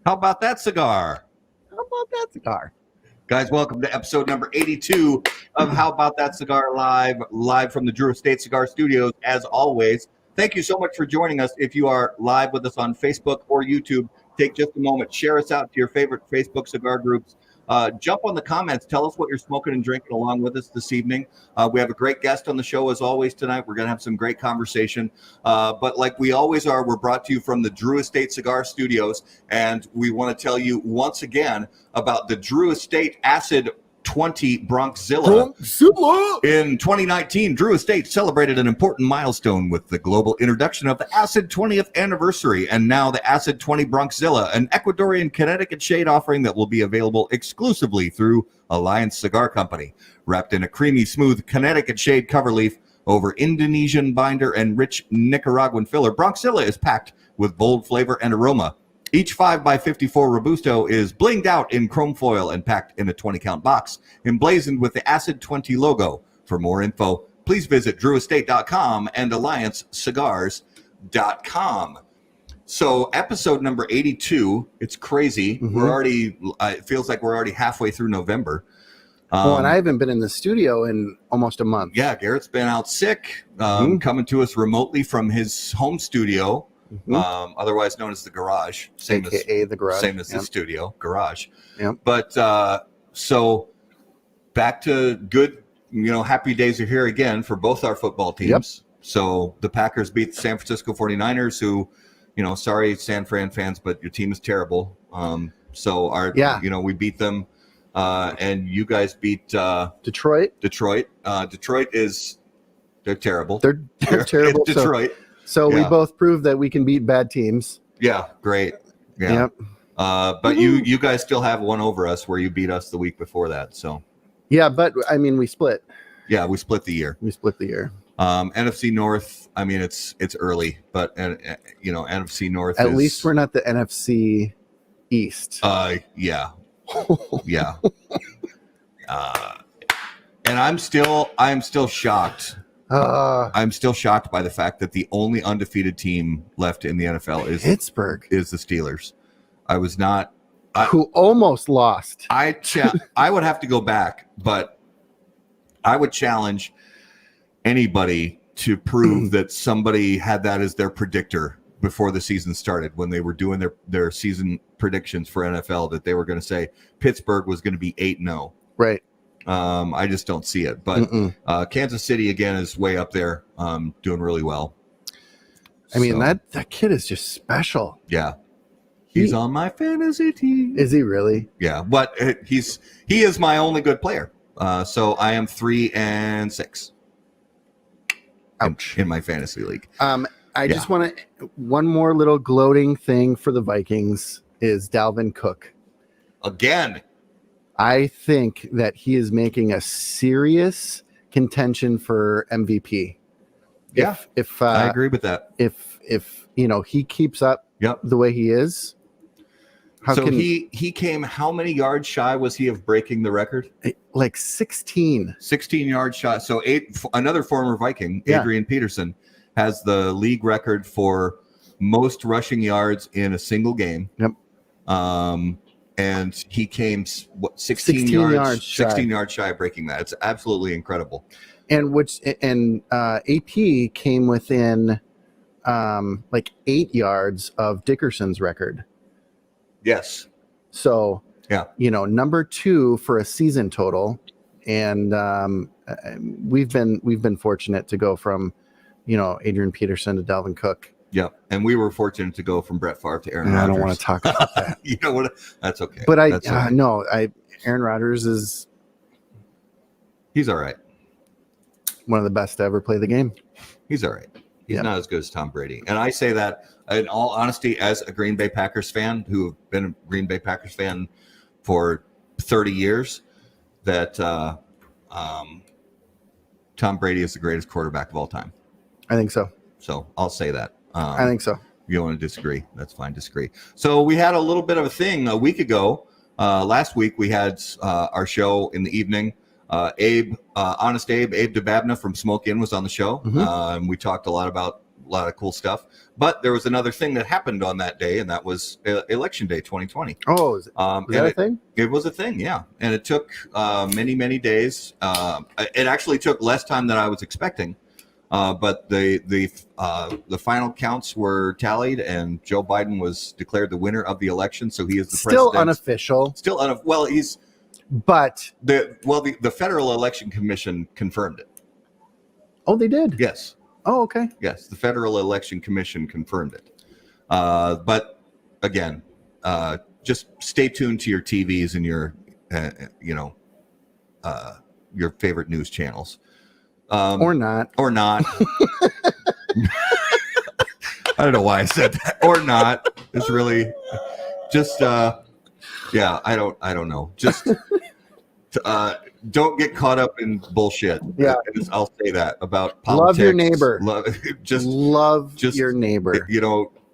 How about that cigar? How about that cigar? Guys, welcome to episode number 82 of How About That Cigar live from the Drew Estate Cigar Studios, as always. Thank you so much for joining us. If you are live with us on Facebook or YouTube, take just a moment, share us out to your favorite Facebook cigar groups. Jump on the comments. Tell us what you're smoking and drinking along with us this evening. We have a great guest on the show as always tonight. We're going to have some great conversation. But like we always are, we're brought to you from the Drew Estate Cigar Studios. And we want to tell you once again about the Drew Estate Acid 20 Bronxzilla. In 2019, Drew Estate celebrated an important milestone with the global introduction of the Acid 20th anniversary, and now the Acid 20 Bronxzilla, an Ecuadorian Connecticut shade offering that will be available exclusively through Alliance Cigar Company. Wrapped in a creamy, smooth Connecticut shade cover leaf over Indonesian binder and rich Nicaraguan filler, Bronxzilla is packed with bold flavor and aroma. Each 5x54 Robusto is blinged out in chrome foil and packed in a 20-count box, emblazoned with the Acid 20 logo. For more info, please visit drewestate.com and alliancecigars.com. So episode number 82, it's crazy. Mm-hmm. We're already, it feels like we're already halfway through November. And I haven't been in the studio in almost a month. Yeah, Garrett's been out sick, coming to us remotely from his home studio. Mm-hmm. Otherwise known as the garage, AKA the garage, same as the studio garage. Yep. But so back to good, happy days are here again for both our football teams. Yep. So the Packers beat the San Francisco 49ers, who, sorry, San Fran fans, but your team is terrible. We beat them, and you guys beat Detroit. Detroit they're terrible. They're terrible. Detroit. So we both proved that we can beat bad teams. Yeah, great. Yeah. Yep. But you guys still have one over us where you beat us the week before that. So. Yeah, but I mean, we split. Yeah, we split the year. NFC North. I mean, it's early, but NFC North. At least we're not the NFC East. Yeah. Yeah. And I'm still shocked. I'm still shocked by the fact that the only undefeated team left in the NFL is Pittsburgh, is the Steelers. I was not who almost lost. I would have to go back, but I would challenge anybody to prove that somebody had that as their predictor before the season started when they were doing their season predictions for NFL, that they were going to say Pittsburgh was going to be 8-0. Right. I just don't see it. But Kansas City, again, is way up there, doing really well. I mean, that kid is just special. Yeah. He's on my fantasy team. Is he really? Yeah, but he is my only good player. So I am 3-6. Ouch. In my fantasy league. I just want to, one more little gloating thing for the Vikings is Dalvin Cook. Again. I think that he is making a serious contention for MVP. If I agree with that. If he keeps up the way he is. He came, how many yards shy was he of breaking the record? Like 16 yards shy. So another former Viking, Adrian Peterson, has the league record for most rushing yards in a single game. Yep. And he came 16 yards shy of breaking that. It's absolutely incredible. And AP came within 8 yards of Dickerson's record. Yes. So number 2 for a season total, and we've been fortunate to go from Adrian Peterson to Dalvin Cook. Yeah, and we were fortunate to go from Brett Favre to Aaron Rodgers. I don't want to talk about that. You know what? That's okay. But Aaron Rodgers is. He's all right. One of the best to ever play the game. He's all right. He's not as good as Tom Brady. And I say that in all honesty, as a Green Bay Packers fan who have been a Green Bay Packers fan for 30 years, that Tom Brady is the greatest quarterback of all time. I think so. So I'll say that. I think so. If you want to disagree, that's fine. Disagree. So we had a little bit of a thing a week ago. Last week we had our show in the evening. Abe Dababna from Smoke Inn was on the show. And we talked a lot about lot of cool stuff. But there was another thing that happened on that day, and that was Election Day 2020. Oh, is that a thing? It was a thing, yeah. And it took many, many days. It actually took less time than I was expecting. But the final counts were tallied, and Joe Biden was declared the winner of the election. So he is the still president. Unofficial. Well, he's. But the Federal Election Commission confirmed it. Oh, they did? Yes. Oh, okay. Yes, the Federal Election Commission confirmed it. But again, just stay tuned to your TVs and your favorite news channels. Or not. I don't know why I said that. Or not. It's really just I don't know. Just don't get caught up in bullshit. Yeah. I'll say that about politics. Love your neighbor. Love your neighbor.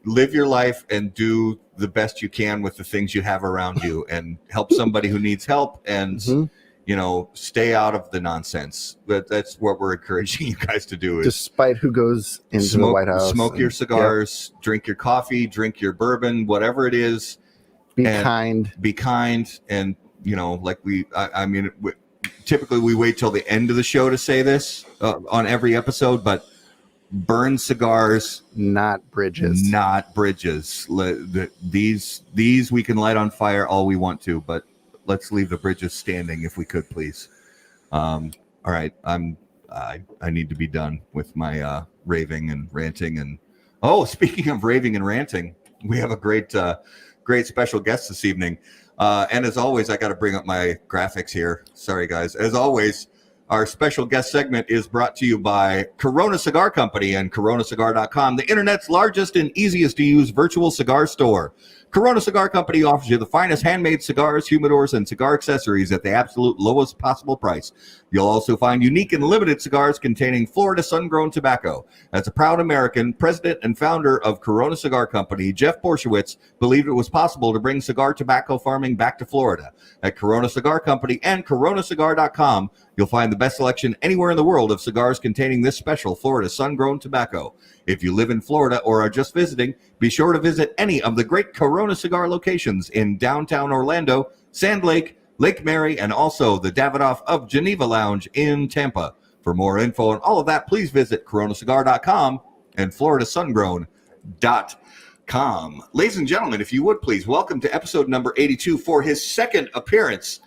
Live your life and do the best you can with the things you have around you, and help somebody who needs help, and stay out of the nonsense. But that's what we're encouraging you guys to do. Despite who goes into the White House. Smoke your cigars, drink your coffee, drink your bourbon, whatever it is. Be kind. And typically we wait till the end of the show to say this on every episode, but burn cigars, not bridges. These we can light on fire all we want to, but let's leave the bridges standing if we could, please. All right, I need to be done with my raving and ranting. And speaking of raving and ranting, we have a great special guest this evening. And as always, I got to bring up my graphics here. Sorry, guys. As always, our special guest segment is brought to you by Corona Cigar Company and coronacigar.com, the internet's largest and easiest to use virtual cigar store. Corona Cigar Company offers you the finest handmade cigars, humidors, and cigar accessories at the absolute lowest possible price. You'll also find unique and limited cigars containing Florida sun-grown tobacco. As a proud American, president and founder of Corona Cigar Company, Jeff Borshowitz believed it was possible to bring cigar tobacco farming back to Florida. At Corona Cigar Company and coronacigar.com, you'll find the best selection anywhere in the world of cigars containing this special Florida sun-grown tobacco. If you live in Florida or are just visiting, be sure to visit any of the great Corona Cigar locations in downtown Orlando, Sand Lake, Lake Mary, and also the Davidoff of Geneva Lounge in Tampa. For more info on all of that, please visit coronacigar.com and floridasungrown.com. Ladies and gentlemen, if you would please, welcome to episode number 82 for his second appearance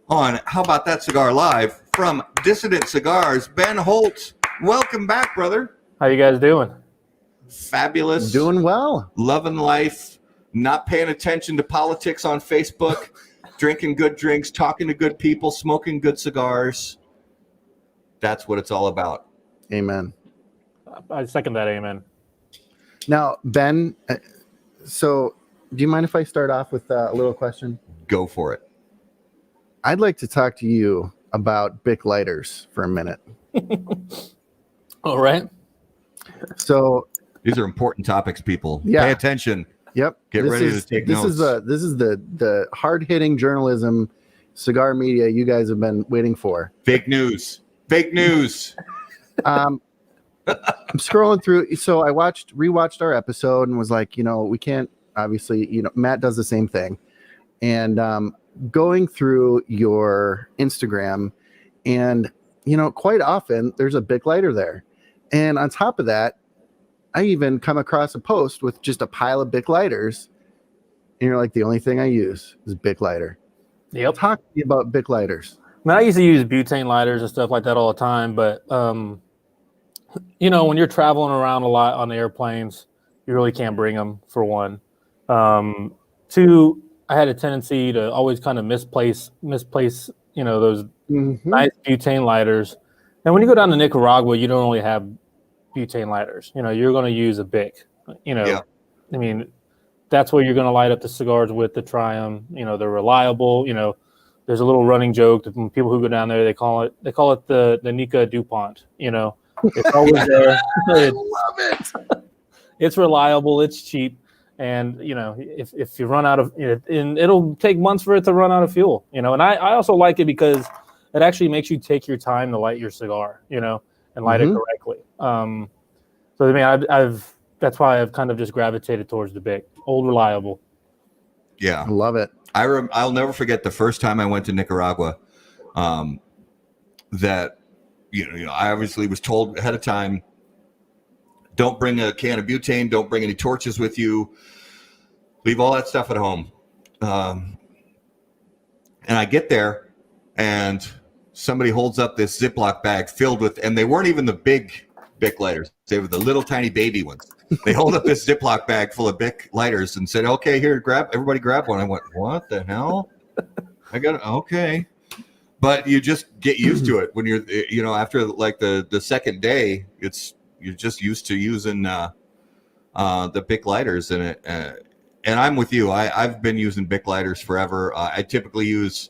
on How About That Cigar Live from Dissident Cigars, Ben Holt. Welcome back, brother. How you guys doing? Fabulous. Doing well. Loving life, not paying attention to politics on Facebook, drinking good drinks, talking to good people, smoking good cigars. That's what it's all about. Amen. I second that. Amen. Now, Ben, so do you mind if I start off with a little question? Go for it. I'd like to talk to you about Bic lighters for a minute. All right. So these are important topics, people. Yeah. Pay attention. Yep. Get ready to take notes. This is the hard-hitting journalism, cigar media you guys have been waiting for. Fake news. I'm scrolling through. So I rewatched our episode and was like, we can't, obviously, Matt does the same thing. And going through your Instagram, and, quite often there's a Bic lighter there. And on top of that, I even come across a post with just a pile of Bic lighters. And you're like, the only thing I use is Bic lighter. Yep. Talk to me about Bic lighters. I used to use butane lighters and stuff like that all the time, but when you're traveling around a lot on the airplanes, you really can't bring them, for one. Two, I had a tendency to always kind of misplace, those nice butane lighters. And when you go down to Nicaragua, you don't really have butane lighters. You're going to use a Bic. Yeah. I mean, that's what you're going to light up the cigars with to try them. They're reliable. There's a little running joke that when people who go down there, they call it the Nika DuPont. It's always there. I love it. It's reliable. It's cheap. And, if you run out of it, and it'll take months for it to run out of fuel, and I also like it because it actually makes you take your time to light your cigar, and light it correctly. So I mean, I've that's why I've kind of just gravitated towards the Bic, old, reliable. Yeah, I love it. I'll never forget the first time I went to Nicaragua. That I obviously was told ahead of time, don't bring a can of butane, don't bring any torches with you, leave all that stuff at home. And I get there, and somebody holds up this Ziploc bag filled with, and they weren't even the big Bic lighters; they were the little tiny baby ones. They hold up this Ziploc bag full of Bic lighters and said, "Okay, here, everybody grab one." I went, "What the hell?" I got okay. But you just get used to it when you're, after like the second day, you're just used to using the Bic lighters in it. And I'm with you. I've been using Bic lighters forever. I typically use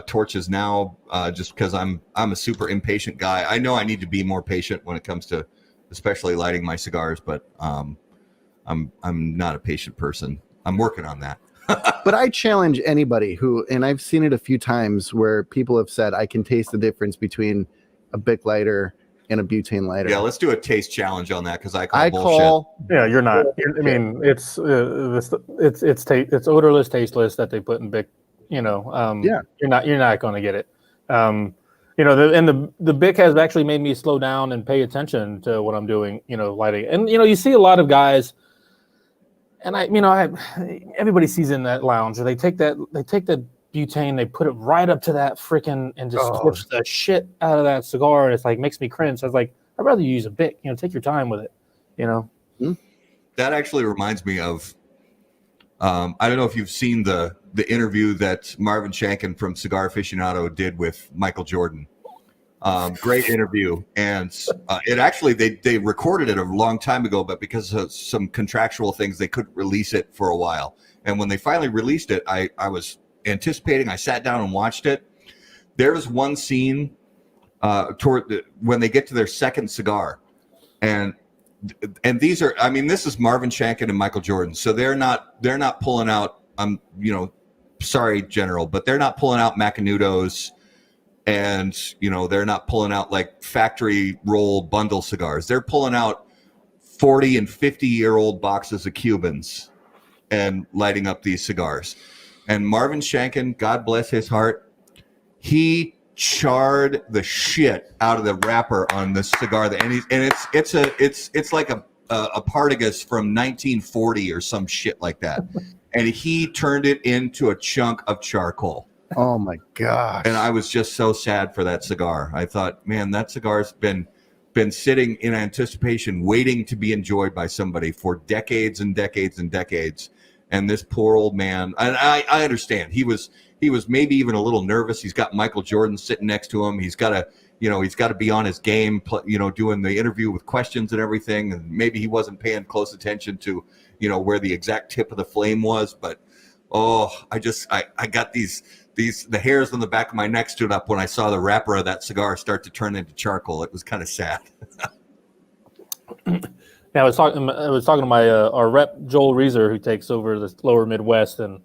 torches now, just because I'm a super impatient guy. I know I need to be more patient when it comes to, especially lighting my cigars, but I'm not a patient person. I'm working on that. But I challenge anybody who, and I've seen it a few times where people have said, I can taste the difference between a Bic lighter and a butane lighter. Yeah, let's do a taste challenge on that, because I call bullshit. Yeah, you're not. I mean, it's odorless, tasteless that they put in Bic. Yeah, you're not going to get it. And the Bic has actually made me slow down and pay attention to what I'm doing. Lighting, and you see a lot of guys. And everybody sees in that lounge, they take that butane, they put it right up to that frickin' and just torch the shit out of that cigar, and it's like makes me cringe. So I was like, I'd rather use a Bic. Take your time with it. That actually reminds me of, I don't know if you've seen the interview that Marvin Shanken from Cigar Aficionado did with Michael Jordan. Great interview, and it actually they recorded it a long time ago, but because of some contractual things, they couldn't release it for a while. And when they finally released it, I was anticipating. I sat down and watched it. There's one scene when they get to their second cigar, and these are, this is Marvin Shanken and Michael Jordan, so they're not pulling out. Sorry, General, but they're not pulling out Macanudos. And they're not pulling out like factory roll bundle cigars. They're pulling out 40 and 50-year-old boxes of Cubans and lighting up these cigars. And Marvin Shanken, God bless his heart, he charred the shit out of the wrapper on this cigar. And it's like a Partagas from 1940 or some shit like that. And he turned it into a chunk of charcoal. Oh my gosh. And I was just so sad for that cigar. I thought, man, that cigar's been sitting in anticipation, waiting to be enjoyed by somebody for decades and decades and decades. And this poor old man, and I understand, he was maybe even a little nervous. He's got Michael Jordan sitting next to him. He's got to be on his game, doing the interview with questions and everything. And maybe he wasn't paying close attention to, where the exact tip of the flame was. But I got the hairs on the back of my neck stood up when I saw the wrapper of that cigar start to turn into charcoal. It was kind of sad. Yeah, I was talking to my our rep Joel Reeser, who takes over the lower Midwest, and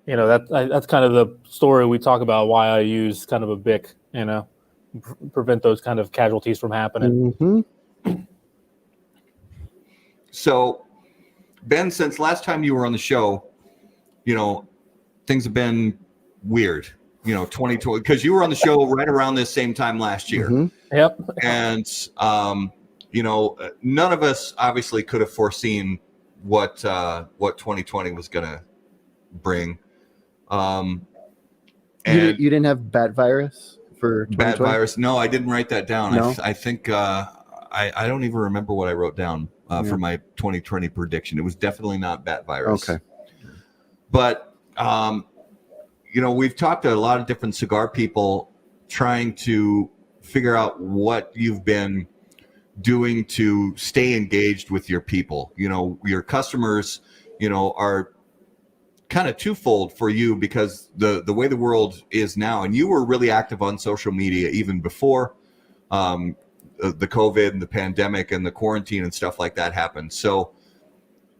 that's kind of the story we talk about, why I use kind of a Bic, prevent those kind of casualties from happening. Mm-hmm. So, Ben, since last time you were on the show, things have been weird, 2020, because you were on the show right around this same time last year. Mm-hmm. Yep. And none of us obviously could have foreseen what 2020 was going to bring. And you didn't have bat virus for 2020? Bat virus? No, I didn't write that down. No? I think I don't even remember what I wrote down for my 2020 prediction. It was definitely not bat virus. Okay. But we've talked to a lot of different cigar people trying to figure out what you've been doing to stay engaged with your people. Your customers, are kind of twofold for you, because the way the world is now, and you were really active on social media even before the COVID and the pandemic and the quarantine and stuff like that happened. So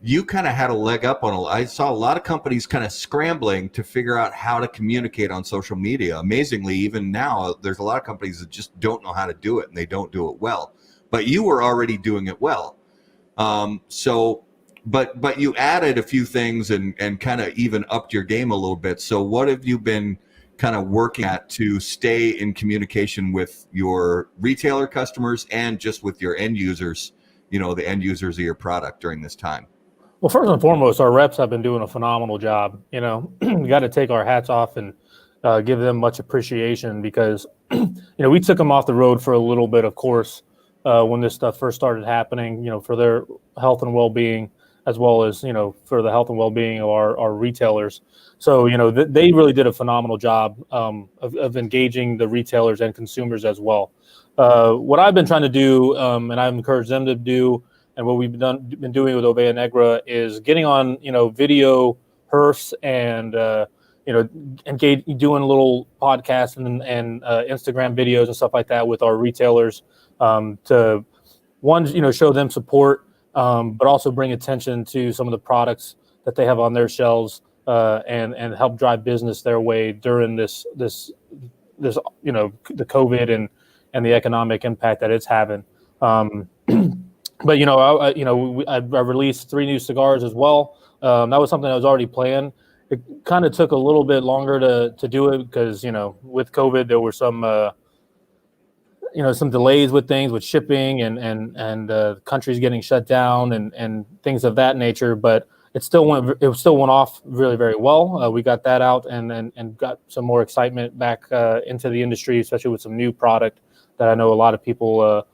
you kind of had a leg up on I saw a lot of companies kind of scrambling to figure out how to communicate on social media. Amazingly, even now, there's a lot of companies that just don't know how to do it, and they don't do it well. but you were already doing it well. But you added a few things and kind of even upped your game a little bit. So what have you been kind of working at to stay in communication with your retailer customers and just with your end users, the end users of your product during this time? Well, first and foremost, our reps have been doing a phenomenal job. We got to take our hats off and give them much appreciation because, we took them off the road for a little bit, of course, when this stuff first started happening, for their health and well-being, as well as, for the health and well-being of our retailers. So, they really did a phenomenal job of engaging the retailers and consumers as well. What I've been trying to do, and I've encouraged them to do, and what we've been doing with Oveja Negra is getting on, video herfs and, engage, doing little podcasts and Instagram videos and stuff like that with our retailers to, one, show them support, but also bring attention to some of the products that they have on their shelves and help drive business their way during this the COVID and the economic impact that it's having. But I released 3 new cigars as well. That was something that was already planned. It kind of took a little bit longer to do it because with COVID there were some delays with things with shipping and countries getting shut down and things of that nature. But it still went off really, very well. We got that out and got some more excitement back into the industry, especially with some new product that I know a lot of people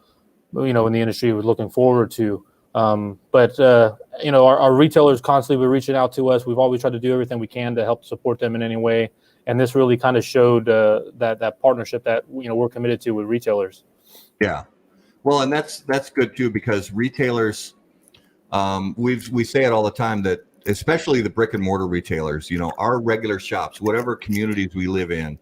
in the industry was looking forward to. But our retailers constantly were reaching out to us. We've always tried to do everything we can to help support them in any way. And this really kind of showed that partnership that we're committed to with retailers. Yeah, well, and that's good too, because retailers, we say it all the time that especially the brick and mortar retailers, our regular shops, whatever communities we live in,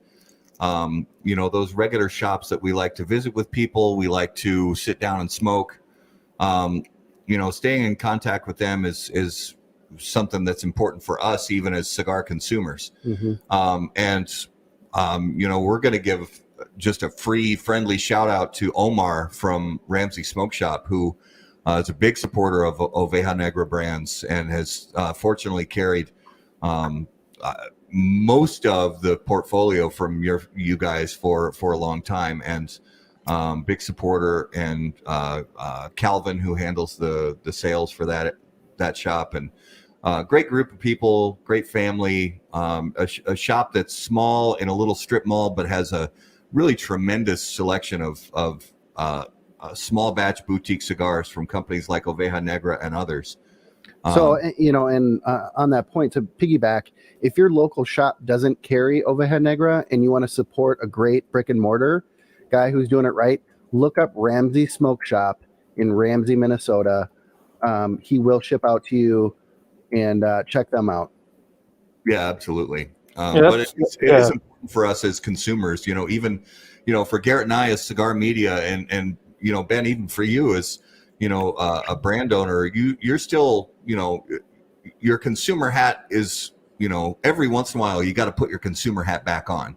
those regular shops that we like to visit with people, we like to sit down and smoke. Staying in contact with them is something that's important for us, even as cigar consumers. Mm-hmm. We're going to give just a free, friendly shout out to Omar from Ramsey Smoke Shop, who is a big supporter of Oveja Negra brands and has fortunately carried most of the portfolio from you guys for a long time, and big supporter, and Calvin, who handles the sales for that shop, and great group of people, great family, a shop that's small in a little strip mall, but has a really tremendous selection of small batch boutique cigars from companies like Oveja Negra and others. So, on that point, to piggyback, if your local shop doesn't carry Oveja Negra and you want to support a great brick and mortar guy who's doing it right, look up Ramsey Smoke Shop in Ramsey, Minnesota. He will ship out to you, and check them out. Yeah, absolutely. But it is important for us as consumers, even, for Garrett and I as cigar media, and Ben, even for you as, a brand owner, you're still, your consumer hat is, every once in a while you got to put your consumer hat back on.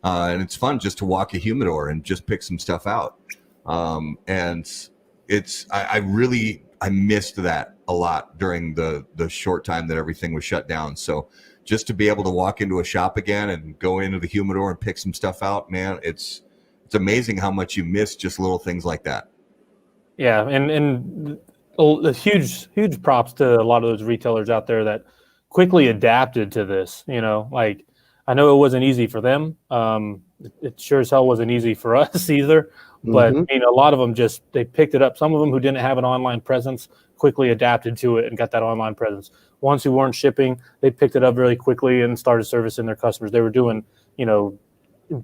And it's fun just to walk a humidor and just pick some stuff out. And I missed that a lot during the short time that everything was shut down. So just to be able to walk into a shop again and go into the humidor and pick some stuff out, man, it's amazing how much you miss just little things like that. Yeah, and a huge props to a lot of those retailers out there that quickly adapted to this. I know it wasn't easy for them. It sure as hell wasn't easy for us either. But a lot of them they picked it up. Some of them who didn't have an online presence quickly adapted to it and got that online presence. Ones who weren't shipping, they picked it up very quickly and started servicing their customers. They were doing,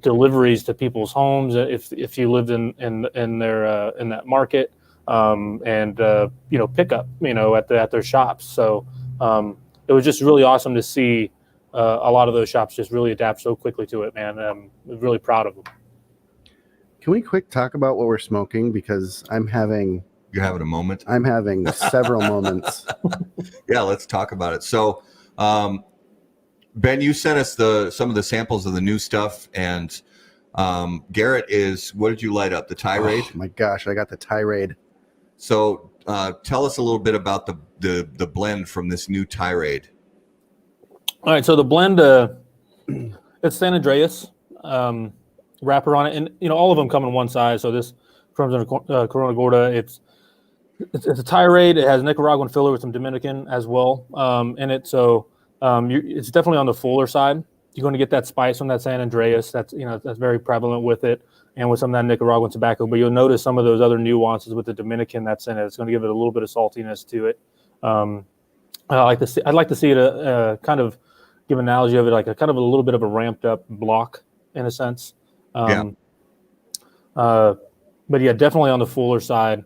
deliveries to people's homes if you lived in that market, and pickup, at their shops. So it was just really awesome to see a lot of those shops just really adapt so quickly to it, man. I'm really proud of them. Can we quick talk about what we're smoking? Because you're having a moment. I'm having several moments. Yeah, let's talk about it. So, Ben, you sent us some of the samples of the new stuff, and Garrett what did you light up? The Tirade? Oh my gosh, I got the Tirade. So tell us a little bit about the blend from this new tirade. All right, so the blend, it's San Andreas wrapper on it, and all of them come in one size. So this comes in a Corona Gorda. It's a tirade. It has Nicaraguan filler with some Dominican as well in it. So it's definitely on the fuller side. You're going to get that spice from that San Andreas. That's very prevalent with it, and with some of that Nicaraguan tobacco. But you'll notice some of those other nuances with the Dominican that's in it. It's going to give it a little bit of saltiness to it. I'd like to see it kind of give an analogy of it like a kind of a little bit of a ramped up block in a sense. But yeah, definitely on the fuller side.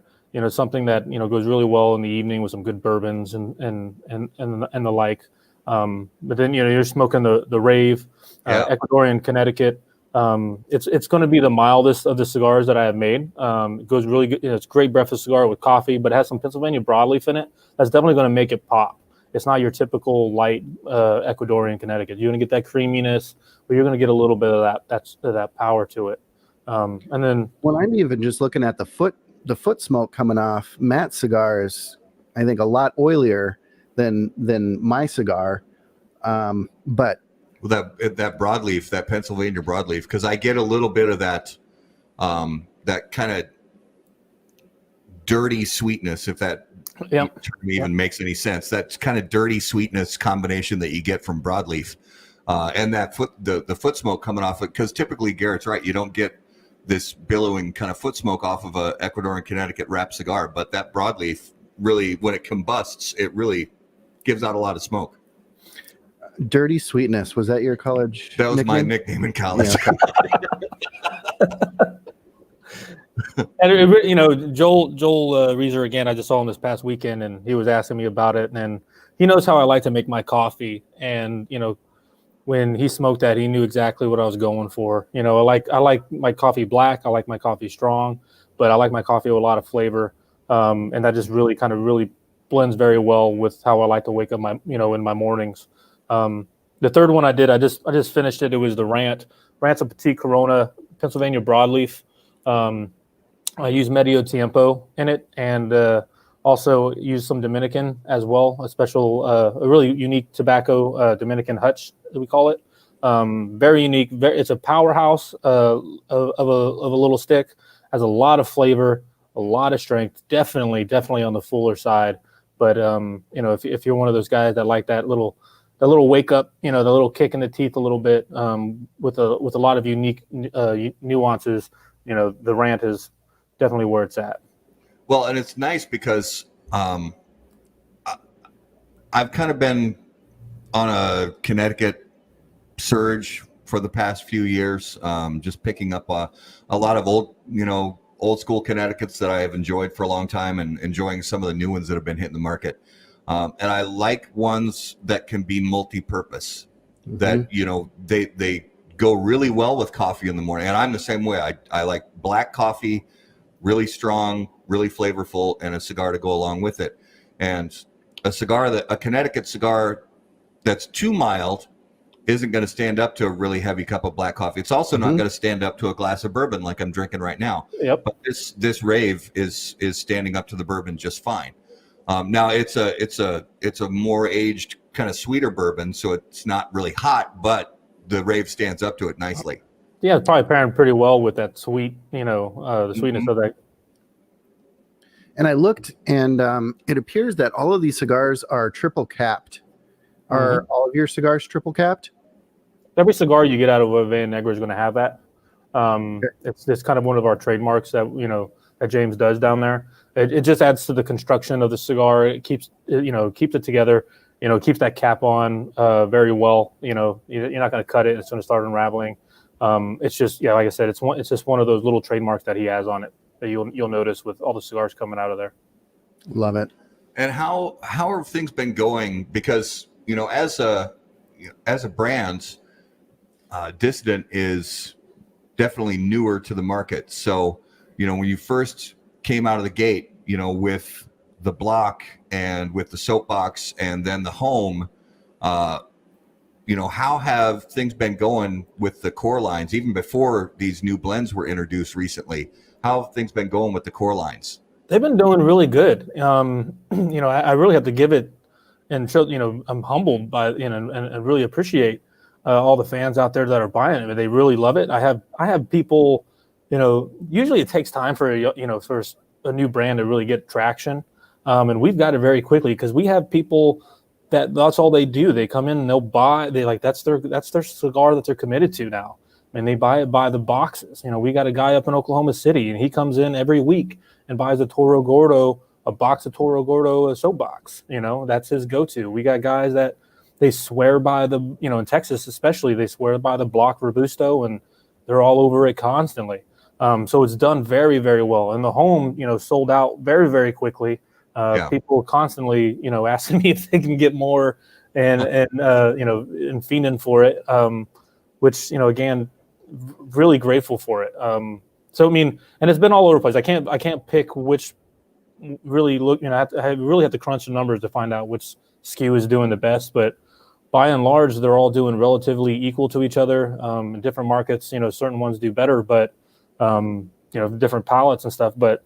Something that goes really well in the evening with some good bourbons and the like. But then you're smoking the Rave, Ecuadorian Connecticut. It's going to be the mildest of the cigars that I have made. It goes really good. It's a great breakfast cigar with coffee, but it has some Pennsylvania broadleaf in it. That's definitely going to make it pop. It's not your typical light Ecuadorian Connecticut. You're going to get that creaminess, but you're going to get a little bit of that power to it. And then when I'm even just looking at the foot smoke coming off Matt's cigar is, I think, a lot oilier than my cigar. But that broadleaf, that Pennsylvania broadleaf, because I get a little bit of that that kind of dirty sweetness, if that term even makes any sense. That kind of dirty sweetness combination that you get from broadleaf, and that the foot smoke coming off it. Because typically, Garrett's right, you don't get this billowing kind of foot smoke off of a Ecuadorian Connecticut wrap cigar, but that broadleaf really, when it combusts, it really gives out a lot of smoke. Dirty sweetness, was that your college That was nickname? my nickname in college. And Joel Reeser again, I just saw him this past weekend, and he was asking me about it, and he knows how I like to make my coffee, and when he smoked that, he knew exactly what I was going for. I like my coffee black, I like my coffee strong, but I like my coffee with a lot of flavor, and that just really blends very well with how I like to wake up in my mornings. The third one I did, I just finished it. It was the Rant's a Petite Corona Pennsylvania broadleaf. I used Medio Tiempo in it, and also used some Dominican as well, a special, a really unique tobacco, Dominican Hutch, as we call it. Very unique. It's a powerhouse of a little stick. Has a lot of flavor, a lot of strength. Definitely on the fuller side. But if you're one of those guys that like that little wake up, the little kick in the teeth a little bit, with a lot of unique nuances, the Rant is definitely where it's at. Well, and it's nice because I've kind of been on a Connecticut surge for the past few years, just picking up a lot of old school Connecticut's that I have enjoyed for a long time, and enjoying some of the new ones that have been hitting the market. And I like ones that can be multi-purpose, that they go really well with coffee in the morning. And I'm the same way. I like black coffee, really strong, really flavorful, and a cigar to go along with it. And a Connecticut cigar that's too mild isn't going to stand up to a really heavy cup of black coffee. It's also not going to stand up to a glass of bourbon like I'm drinking right now. Yep. But this Rave is standing up to the bourbon just fine. Now it's a more aged, kind of sweeter bourbon, so it's not really hot, but the Rave stands up to it nicely. Yeah, it's probably pairing pretty well with that sweet, the sweetness of that. And I looked, and it appears that all of these cigars are triple capped. Are all of your cigars triple capped? Every cigar you get out of a Van Negra is going to have that. It's kind of one of our trademarks that that James does down there. It just adds to the construction of the cigar. It keeps it together. Keeps that cap on very well. You're not going to cut it. It's going to start unraveling. It's just like I said, it's just one of those little trademarks that he has on it that you'll notice with all the cigars coming out of there. Love it. And how have things been going? Because as a brand, Dissident is definitely newer to the market. So when you first came out of the gate, with the block and with the soapbox and then the home, how have things been going with the core lines, even before these new blends were introduced recently? How have things been going with the core lines? They've been doing really good. I really have to give it and show. I'm humbled by and really appreciate all the fans out there that are buying it. They really love it. I have people. Usually it takes time for for a new brand to really get traction, and we've got it very quickly because we have people that's all they do. They come in and they'll buy. That's their cigar that they're committed to now. And they buy it by the boxes. We got a guy up in Oklahoma City, and he comes in every week and buys a box of Toro Gordo soapbox. That's his go-to. We got guys that they swear by in Texas especially, they swear by the Block Robusto, and they're all over it constantly. So it's done very, very well. And the home, sold out very, very quickly. People constantly, asking me if they can get more and fiending for it, which, again, really grateful for it. And it's been all over the place. I can't pick which really look, I really have to crunch the numbers to find out which SKU is doing the best, but by and large, they're all doing relatively equal to each other. In different markets, certain ones do better, but, different palettes and stuff, but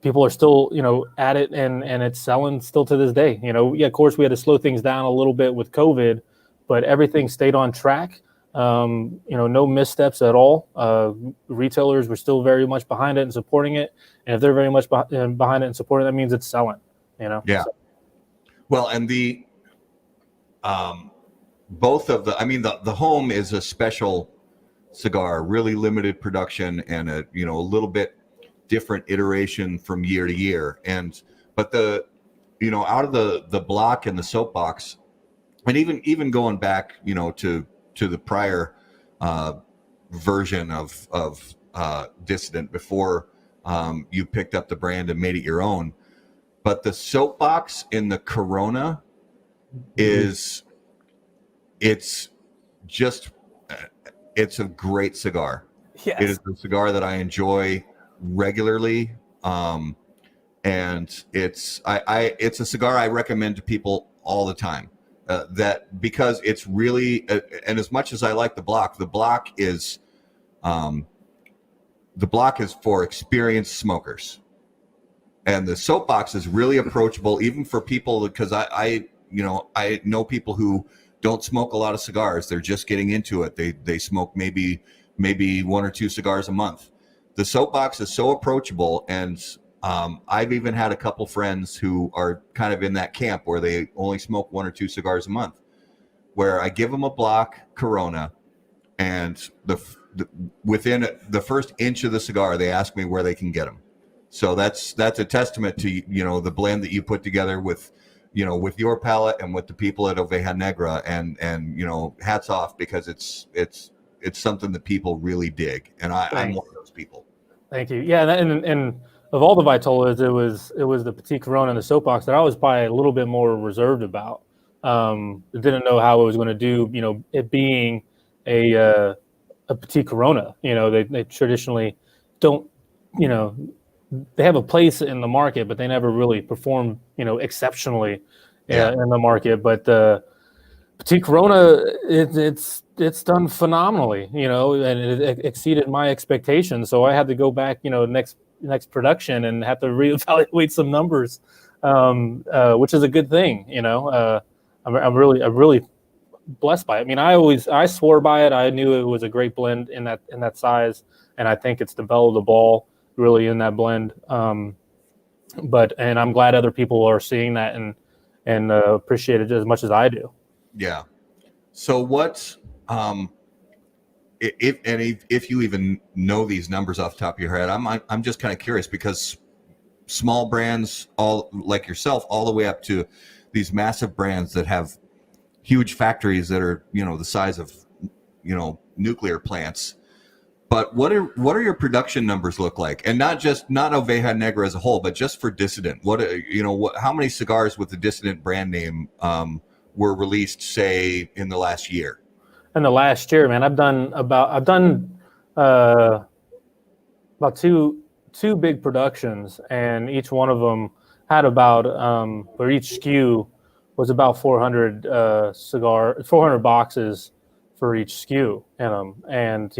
people are still, at it and it's selling still to this day. Of course we had to slow things down a little bit with COVID, but everything stayed on track. No missteps at all. Retailers were still very much behind it and supporting it. And if they're very much behind it and supporting it, that means it's selling, Yeah. So. Well, and the home is a special cigar, really limited production and a little bit different iteration from year to year. But out of the block and the soapbox, and even going back, to the prior version of Dissident before you picked up the brand and made it your own. But the soapbox in the Corona it's a great cigar. Yes. It is a cigar that I enjoy regularly. And it's a cigar I recommend to people all the time. That because it's really and as much as I like the block is for experienced smokers, and the soapbox is really approachable even for people, because I know people who don't smoke a lot of cigars. They're just getting into it. They smoke maybe one or two cigars a month. The soapbox is so approachable, and I've even had a couple friends who are kind of in that camp where they only smoke one or two cigars a month, where I give them a block Corona, and within the first inch of the cigar, they ask me where they can get them. So that's a testament to the blend that you put together with your palate and with the people at Oveja Negra, and hats off, because it's something that people really dig, and I'm one of those people. Thank you. Yeah, and of all the Vitolas, it was the Petit Corona and the soapbox that I was probably a little bit more reserved about. Didn't know how it was going to do. It being a Petit Corona. They traditionally don't. They have a place in the market, but they never really perform exceptionally in the market. But the Petit Corona, it's done phenomenally. And it exceeded my expectations. So I had to go back, next production, and have to reevaluate some numbers, which is a good thing. I'm really blessed by it. I swore by it. I knew it was a great blend in that size, and I think it's the belle of the ball really in that blend. And I'm glad other people are seeing that and appreciate it as much as I do. Yeah. So what, if you even know these numbers off the top of your head, I'm just kind of curious, because small brands, all like yourself, all the way up to these massive brands that have huge factories that are, the size of, nuclear plants. But what are your production numbers look like? And not Oveja Negra as a whole, but just for Dissident. How many cigars with the Dissident brand name were released, say, in the last year? In the last year, man, I've done about two big productions, and each one of them had about or each SKU was about 400 400 boxes for each SKU in them. And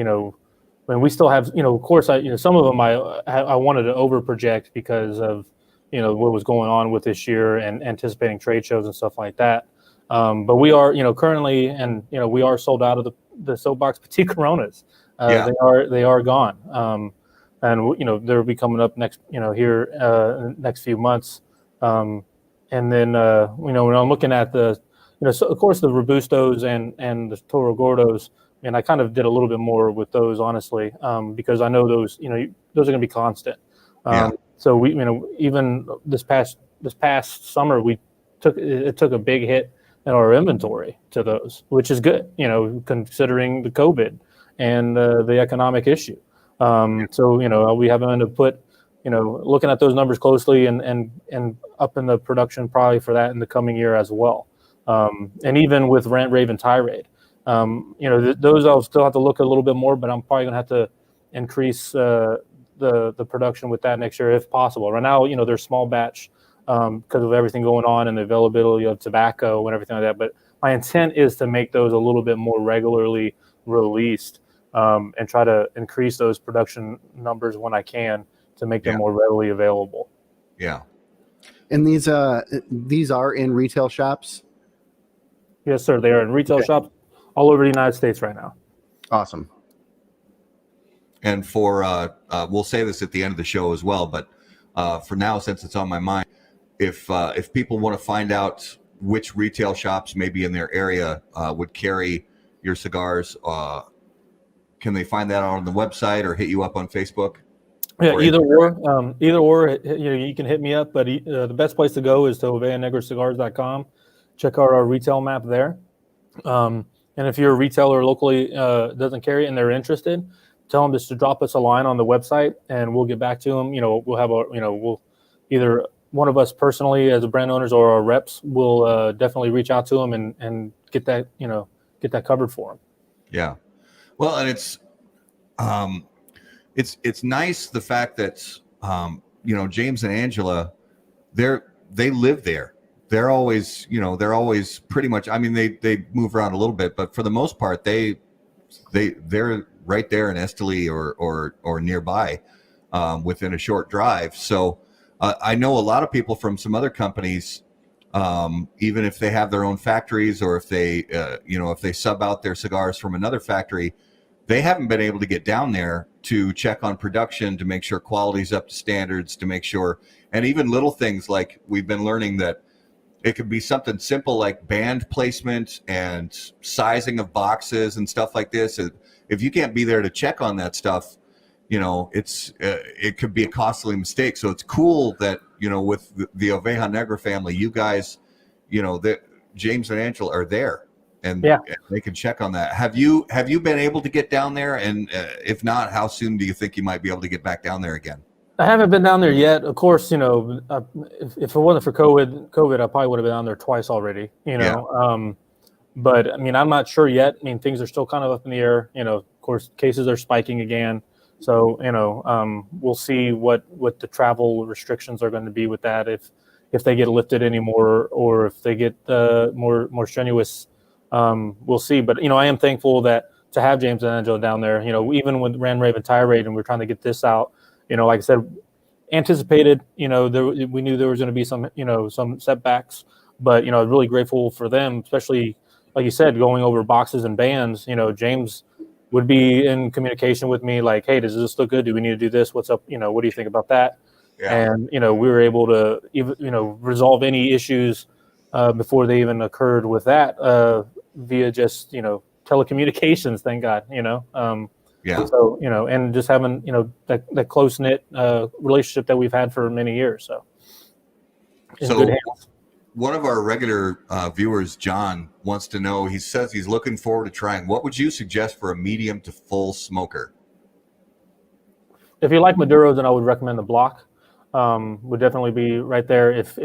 And we still have, of course, some of them I wanted to over project because of, what was going on with this year and anticipating trade shows and stuff like that. But we are, currently, and we are sold out of the Soapbox Petite Coronas. They are gone. And they'll be coming up next, here next few months. And then when I'm looking at so of course the Robustos and the Toro Gordos, and I kind of did a little bit more with those, honestly, because I know those are going to be constant. So we, even this past summer, it took a big hit in our inventory to those, which is good, considering the COVID and the economic issue. So we haven't to put, looking at those numbers closely and up in the production probably for that in the coming year as well. And even with Rant, Rave, and Tirade, those I'll still have to look a little bit more, but I'm probably gonna have to increase the production with that next year if possible. Right now, they're small batch because of everything going on and the availability of tobacco and everything like that. But my intent is to make those a little bit more regularly released and try to increase those production numbers when I can to make them more readily available. Yeah. And these are in retail shops? Yes, sir. They are in retail shops all over the United States right now. Awesome. And for we'll say this at the end of the show as well, but for now, since it's on my mind, if people want to find out which retail shops maybe in their area would carry your cigars, can they find that on the website or hit you up on Facebook? Yeah, either or. You can hit me up, but the best place to go is to ovejanegracigars.com. Check out our retail map there. And if you're a retailer locally doesn't carry it and they're interested, tell them just to drop us a line on the website, and we'll get back to them. We'll have we'll either one of us personally as a brand owners or our reps will definitely reach out to them and get that covered for them. Yeah, well, and it's nice the fact that James and Angela, they live there. They're always pretty much. I mean, they move around a little bit, but for the most part, they're right there in Esteli or nearby, within a short drive. So I know a lot of people from some other companies, even if they have their own factories or if they sub out their cigars from another factory, they haven't been able to get down there to check on production, to make sure quality's up to standards, to make sure, and even little things like we've been learning that it could be something simple like band placement and sizing of boxes and stuff like this. If you can't be there to check on that stuff, it could be a costly mistake. So it's cool that, with the Oveja Negra family, you guys, that James and Angela are there and they can check on that. Have you been able to get down there? And if not, how soon do you think you might be able to get back down there again? I haven't been down there yet. Of course, if it wasn't for COVID, I probably would have been down there twice already, but I mean, I'm not sure yet. I mean, things are still kind of up in the air, of course, cases are spiking again. So, we'll see what the travel restrictions are going to be with that. If they get lifted anymore or if they get more strenuous, we'll see. But, I am thankful that to have James and Angela down there, even with Rant, Rave, and Tirade, and we're trying to get this out, like I said, anticipated, we knew there was going to be some setbacks, but, really grateful for them, especially, like you said, going over boxes and bands. James would be in communication with me like, hey, does this look good? Do we need to do this? What's up? What do you think about that? Yeah. And, we were able to, resolve any issues before they even occurred with that via just, telecommunications, thank God, Yeah. So, and just having, that close-knit relationship that we've had for many years. So, in good hands. One of our regular viewers, John, wants to know, he says he's looking forward to trying. What would you suggest for a medium to full smoker? If you like Maduros, then I would recommend the Block. Would definitely be right there. If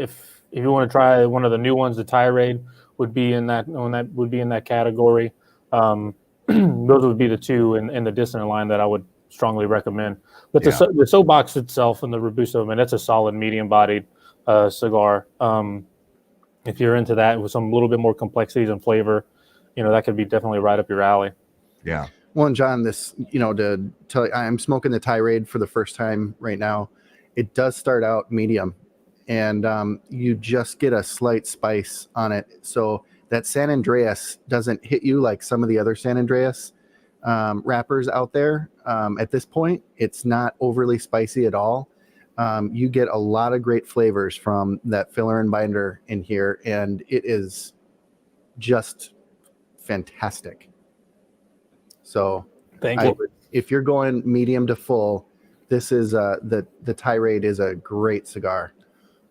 you want to try one of the new ones, the Tirade would be in that category. Those would be the two in the Dissident line that I would strongly recommend. But the Soapbox itself and the Robusto, that's a solid medium-bodied cigar. If you're into that with some little bit more complexities and flavor, that could be definitely right up your alley. Yeah. Well, and John, this, to tell you, I'm smoking the Tirade for the first time right now. It does start out medium, and you just get a slight spice on it. So that San Andreas doesn't hit you like some of the other San Andreas wrappers out there. At this point, it's not overly spicy at all. You get a lot of great flavors from that filler and binder in here, and it is just fantastic. So Thank you. If you're going medium to full, this is the Tirade is a great cigar.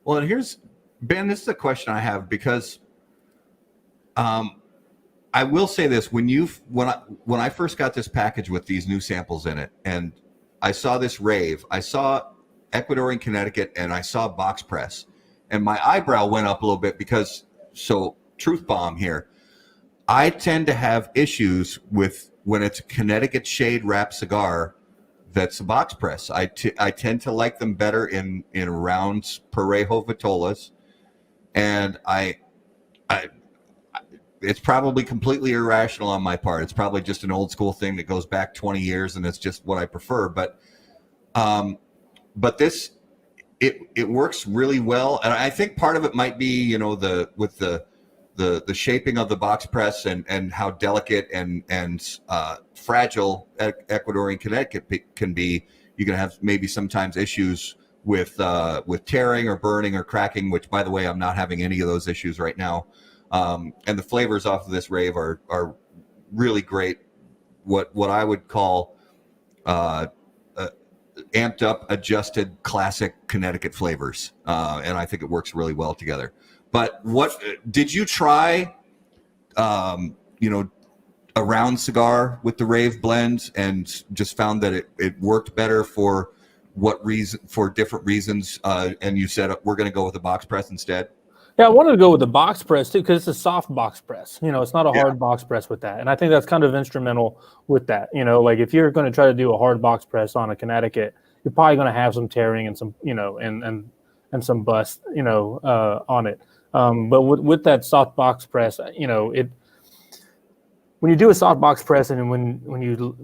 Well, and here's Ben. This is a question I have because I will say this: when I first got this package with these new samples in it, and I saw this rave, I saw Ecuadorian Connecticut, and I saw box press, and my eyebrow went up a little bit because truth bomb here. I tend to have issues with when it's a Connecticut shade wrap cigar that's a box press. I tend to like them better in rounds Parejo Vitolas, and I it's probably completely irrational on my part. It's probably just an old school thing that goes back 20 years, and it's just what I prefer. But this it works really well, and I think part of it might be the shaping of the box press and how delicate and fragile Ecuadorian Connecticut can be. You can have maybe sometimes issues with tearing or burning or cracking, which, by the way, I'm not having any of those issues right now. And the flavors off of this rave are really great. What I would call amped up, adjusted, classic Connecticut flavors, and I think it works really well together. But what did you try? A round cigar with the rave blends, and just found that it worked better for what reason? For different reasons, and you said we're going to go with the box press instead. Yeah, I wanted to go with the box press too because it's a soft box press. It's not a hard box press with that, and I think that's kind of instrumental with that. Like if you're going to try to do a hard box press on a Connecticut, you're probably going to have some tearing and some and some bust on it. But with that soft box press, when you do a soft box press and when you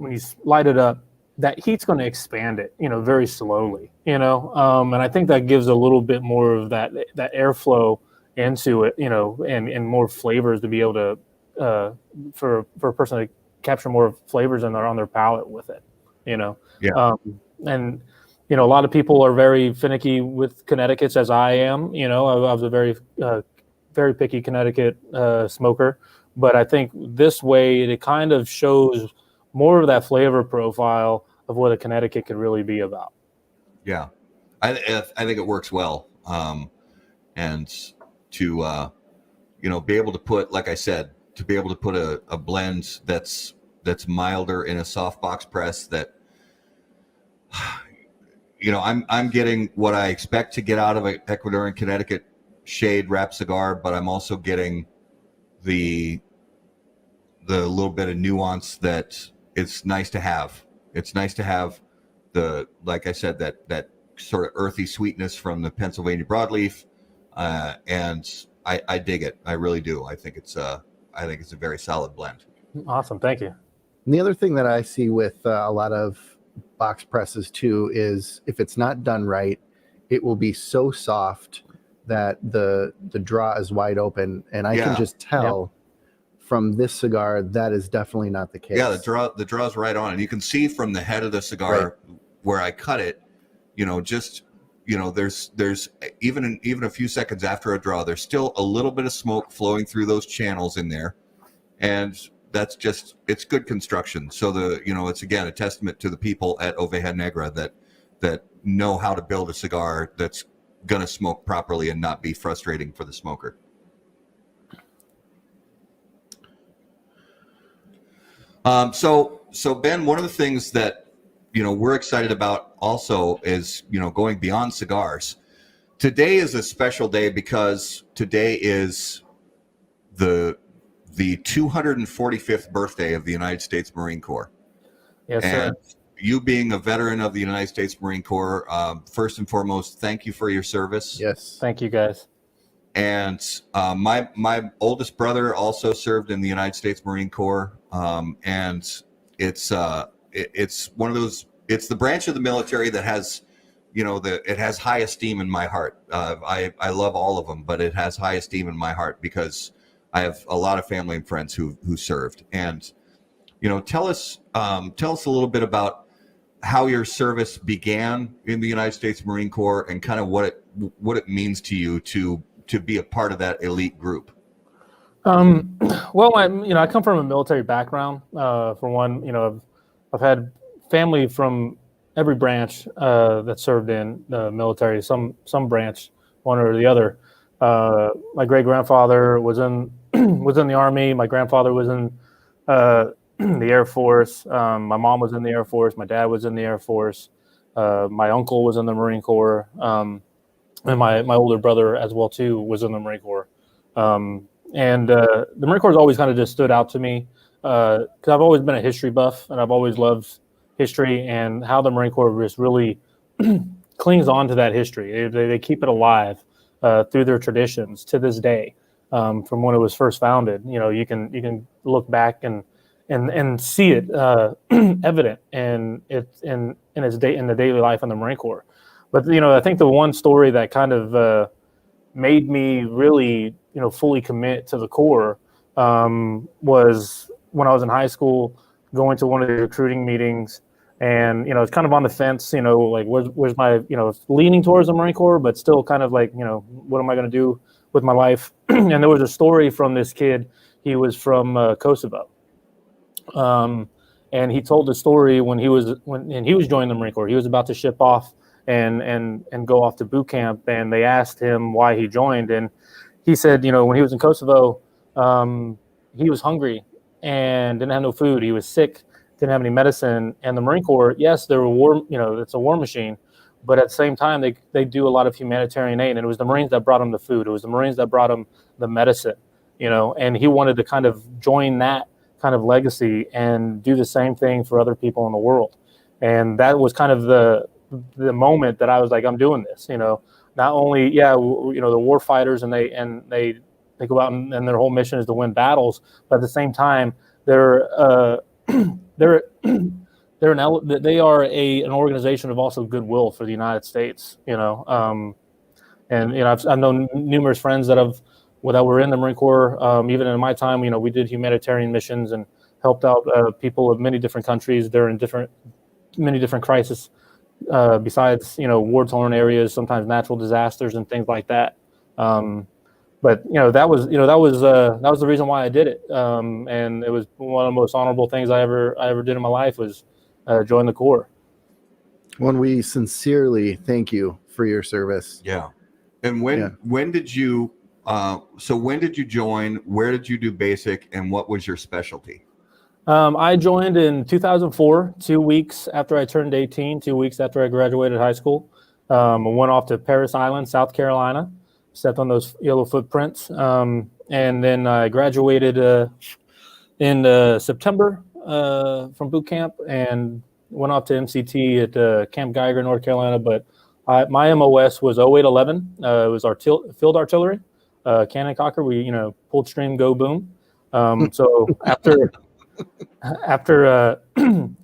light it up, that heat's going to expand it, very slowly, and I think that gives a little bit more of that airflow into it, and more flavors to be able to, for a person to capture more flavors on their palate with it, Yeah. And a lot of people are very finicky with Connecticut's, as I am. I was a very picky Connecticut smoker, but I think this way it kind of shows more of that flavor profile of what a Connecticut could really be about. Yeah, I think it works well, and to be able to put, like I said, to be able to put a blend that's milder in a soft box press that. I'm getting what I expect to get out of an Ecuadorian Connecticut shade wrap cigar, but I'm also getting the little bit of nuance that it's nice to have. It's nice to have like I said, that sort of earthy sweetness from the Pennsylvania broadleaf, and I dig it. I really do. I think it's a very solid blend. Awesome, thank you. And the other thing that I see with a lot of box presses too is if it's not done right, it will be so soft that the draw is wide open, and I can just tell from this cigar that is definitely not the case. Yeah, the draw's right on, and you can see from the head of the cigar where I cut it. There's even a few seconds after a draw, there's still a little bit of smoke flowing through those channels in there, and that's just, it's good construction. So it's again a testament to the people at Oveja Negra that know how to build a cigar that's going to smoke properly and not be frustrating for the smoker. So Ben, one of the things that we're excited about also is going beyond cigars. Today is a special day because today is the 245th birthday of the United States Marine Corps. Yes, and sir. You being a veteran of the United States Marine Corps, first and foremost, thank you for your service. Yes. Thank you, guys. And my oldest brother also served in the United States Marine Corps, and it's one of those. It's the branch of the military that has, it has high esteem in my heart. I love all of them, but it has high esteem in my heart because I have a lot of family and friends who served. And tell us a little bit about how your service began in the United States Marine Corps and kind of what it means to you to be a part of that elite group. Well, I come from a military background. For one, I've had family from every branch that served in the military, some branch, one or the other. My great grandfather was in the Army. My grandfather was in the Air Force. My mom was in the Air Force. My dad was in the Air Force. My uncle was in the Marine Corps, and my older brother as well too was in the Marine Corps. And the Marine Corps has always kind of just stood out to me because I've always been a history buff and I've always loved history and how the Marine Corps just really clings on to that history. They keep it alive through their traditions to this day. From when it was first founded, you can look back and see it evident in the daily life in the Marine Corps. But I think the one story that kind of made me really fully commit to the Corps was when I was in high school, going to one of the recruiting meetings, and it's kind of on the fence, like where's my leaning towards the Marine Corps, but still kind of like what am I going to do with my life? And there was a story from this kid. He was from Kosovo, and he told the story when he was joining the Marine Corps. He was about to ship off and go off to boot camp, and they asked him why he joined, and he said, when he was in Kosovo, he was hungry and didn't have no food. He was sick, didn't have any medicine. And the Marine Corps, yes, they're a war, it's a war machine, but at the same time, they do a lot of humanitarian aid. And it was the Marines that brought him the food. It was the Marines that brought him the medicine, and he wanted to kind of join that kind of legacy and do the same thing for other people in the world. And that was kind of the moment that I was like, I'm doing this, not only, the war fighters and they go out and their whole mission is to win battles, but at the same time, they are an organization of also goodwill for the United States, and I've known numerous friends that were in the Marine Corps. Even in my time, we did humanitarian missions and helped out people of many different countries. They're in many different crises. Besides, war-torn areas, sometimes natural disasters and things like that. But that was the reason why I did it. And it was one of the most honorable things I ever did in my life was join the Corps. Well, we sincerely thank you for your service. Yeah. And when did you join? Where did you do basic, and what was your specialty? I joined in 2004, 2 weeks after I turned 18, 2 weeks after I graduated high school. I went off to Parris Island, South Carolina, stepped on those yellow footprints. And then I graduated in September from boot camp and went off to MCT at Camp Geiger, North Carolina. But my MOS was 0811. It was our field artillery, cannon cocker. We, pulled stream, go boom. So after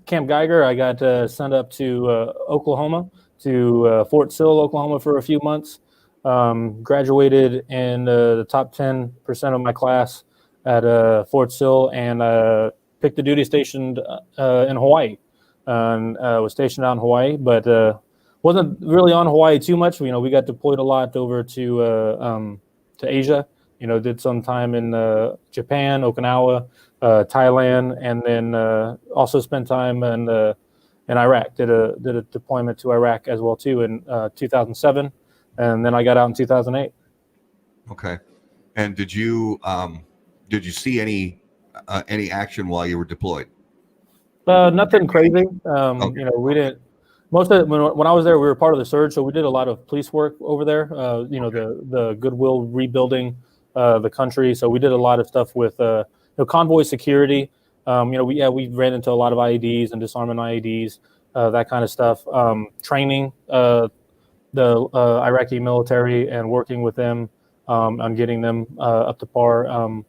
Camp Geiger, I got sent up to Oklahoma, to Fort Sill, Oklahoma for a few months. Graduated in the top 10% of my class at Fort Sill, and picked a duty station in Hawaii. And was stationed out in Hawaii, but wasn't really on Hawaii too much. We got deployed a lot over to Asia. Did some time in Japan, Okinawa, Thailand, and then also spent time in Iraq. Did a deployment to Iraq as well too in 2007, and then I got out in 2008. Okay. And did you see any action while you were deployed? Nothing crazy. Okay. We didn't. Most of it, when I was there, we were part of the surge, so we did a lot of police work over there. The goodwill rebuilding the country. So we did a lot of stuff with convoy security. We ran into a lot of IEDs and disarmament IEDs, that kind of stuff. Training the Iraqi military and working with them on getting them up to par.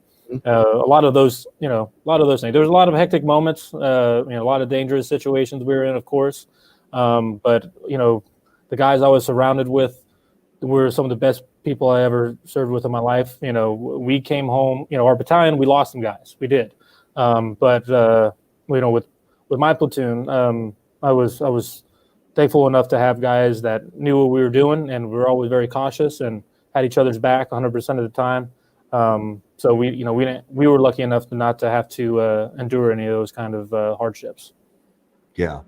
A lot of those, a lot of those things. There was a lot of hectic moments, a lot of dangerous situations we were in, of course. But the guys I was surrounded with were some of the best people I ever served with in my life. We came home, our battalion, we lost some guys, we did. But with my platoon, I was thankful enough to have guys that knew what we were doing, and we were always very cautious and had each other's back 100% of the time. So we were lucky enough not to have to endure any of those kind of hardships. Yeah.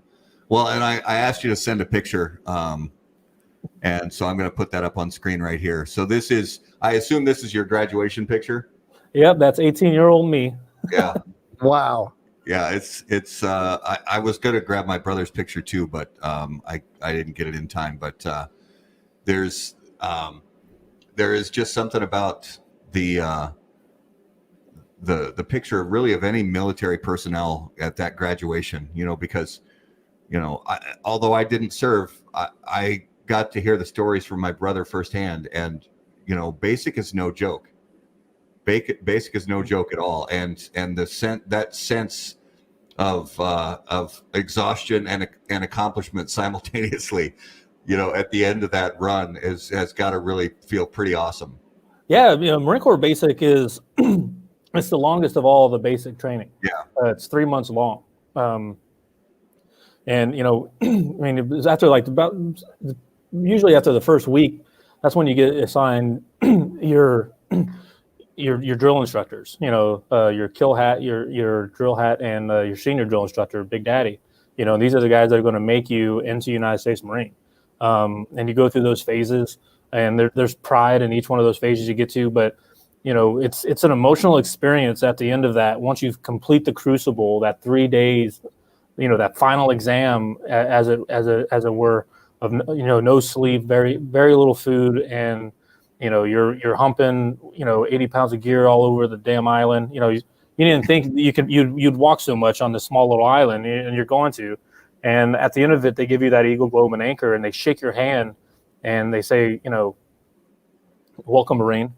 Well, and I asked you to send a picture. And so I'm going to put that up on screen right here. So I assume this is your graduation picture. Yep. That's 18-year-old me. Yeah. Wow. Yeah. I was going to grab my brother's picture too, but I didn't get it in time. But there is just something about the picture really of any military personnel at that graduation, because, although I didn't serve, I got to hear the stories from my brother firsthand, and, basic is no joke. Basic is no joke at all. And that sense of exhaustion and accomplishment simultaneously, at the end of that run has got to really feel pretty awesome. Yeah. Marine Corps basic is, it's the longest of all the basic training. Yeah. It's 3 months long. And, it was after usually after the first week, that's when you get assigned your drill instructors, your kill hat, your drill hat, and your senior drill instructor, Big Daddy. These are the guys that are going to make you into United States Marine. And you go through those phases, and there's pride in each one of those phases you get to, but it's an emotional experience at the end of that. Once you complete the crucible, that 3 days, that final exam, as it were, of no sleep, very very little food, and you're humping 80 pounds of gear all over the damn island. You didn't think you'd walk so much on this small little island, and you're going to. And at the end of it, they give you that Eagle, Globe, and Anchor, and they shake your hand, and they say, welcome, Marine.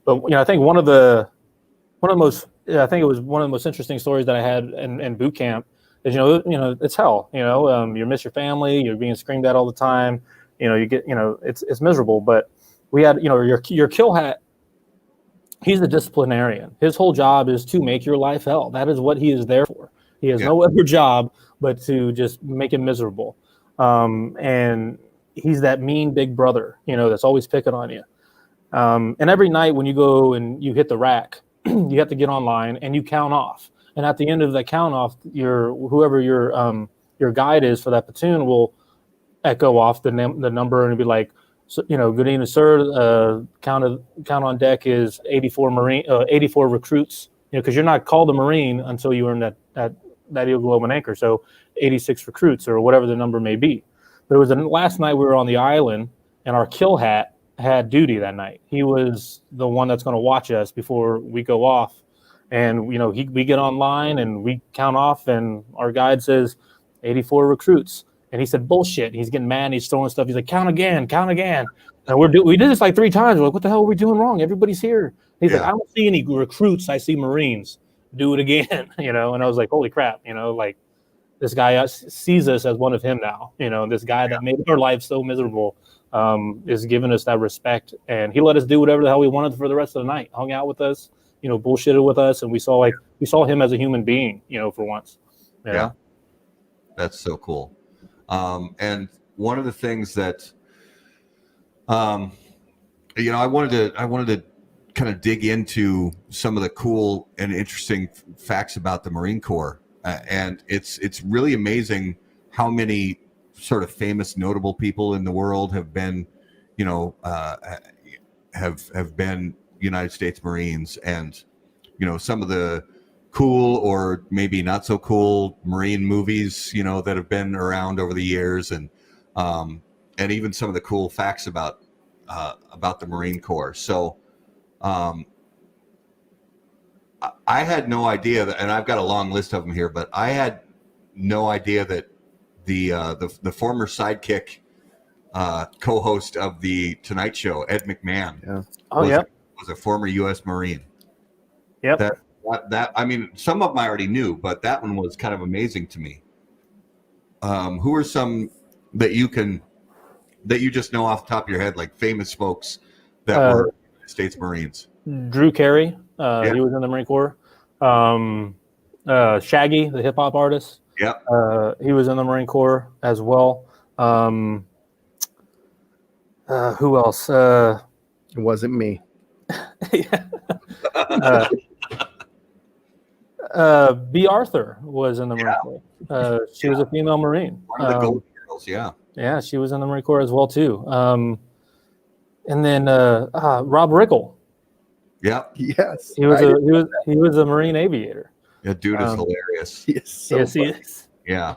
But I think one of the most interesting stories that I had in boot camp is it's hell. You miss your family, you're being screamed at all the time. You get it's miserable. But we had your kill hat. He's a disciplinarian. His whole job is to make your life hell. That is what he is there for. He has no other job but to just make it miserable. And he's that mean big brother, that's always picking on you. And every night when you go and you hit the rack, you have to get online and you count off. And at the end of that count off, whoever your guide is for that platoon will echo off the number and be like, good evening, sir. Count on deck is 84 recruits. Because you're not called a Marine until you earn that Eagle, Globe, and Anchor. So 86 recruits or whatever the number may be. But it was the last night we were on the island, and our kill hat had duty that night. He was the one that's going to watch us before we go off. And, we get online and we count off, and our guide says 84 recruits. And he said, bullshit. He's getting mad. And he's throwing stuff. He's like, count again. And we did this like 3 times. We're like, what the hell are we doing wrong? Everybody's here. He's like, I don't see any recruits. I see Marines. Do it again. And I was like, holy crap. This guy sees us as one of him now. This guy that made our life so miserable is giving us that respect. And he let us do whatever the hell we wanted for the rest of the night. Hung out with us, bullshitted with us. And we saw him as a human being, for once. Yeah. That's so cool. And one of the things that, I wanted to kind of dig into some of the cool and interesting facts about the Marine Corps. And it's really amazing how many sort of famous, notable people in the world have been, have been United States Marines, and, some of the cool or maybe not so cool Marine movies, that have been around over the years, and even some of the cool facts about the Marine Corps. So, I had no idea that, and I've got a long list of them here, but I had no idea that the former sidekick co-host of the Tonight Show, Ed McMahon, was a former U.S. Marine. Yep. That I mean, some of them I already knew, but that one was kind of amazing to me. Who are some that you just know off the top of your head, like famous folks that were United States Marines? Drew Carey, he was in the Marine Corps. Shaggy, the hip hop artist, he was in the Marine Corps as well. Who else? It wasn't me. B. Arthur was in the Marine Corps. She was a female Marine. One of the Golden Girls, yeah, she was in the Marine Corps as well too. And then Rob Riggle. Yeah. Yes. He was a Marine aviator. Yeah, dude is hilarious. He is so Yes, he funny. is. Yeah.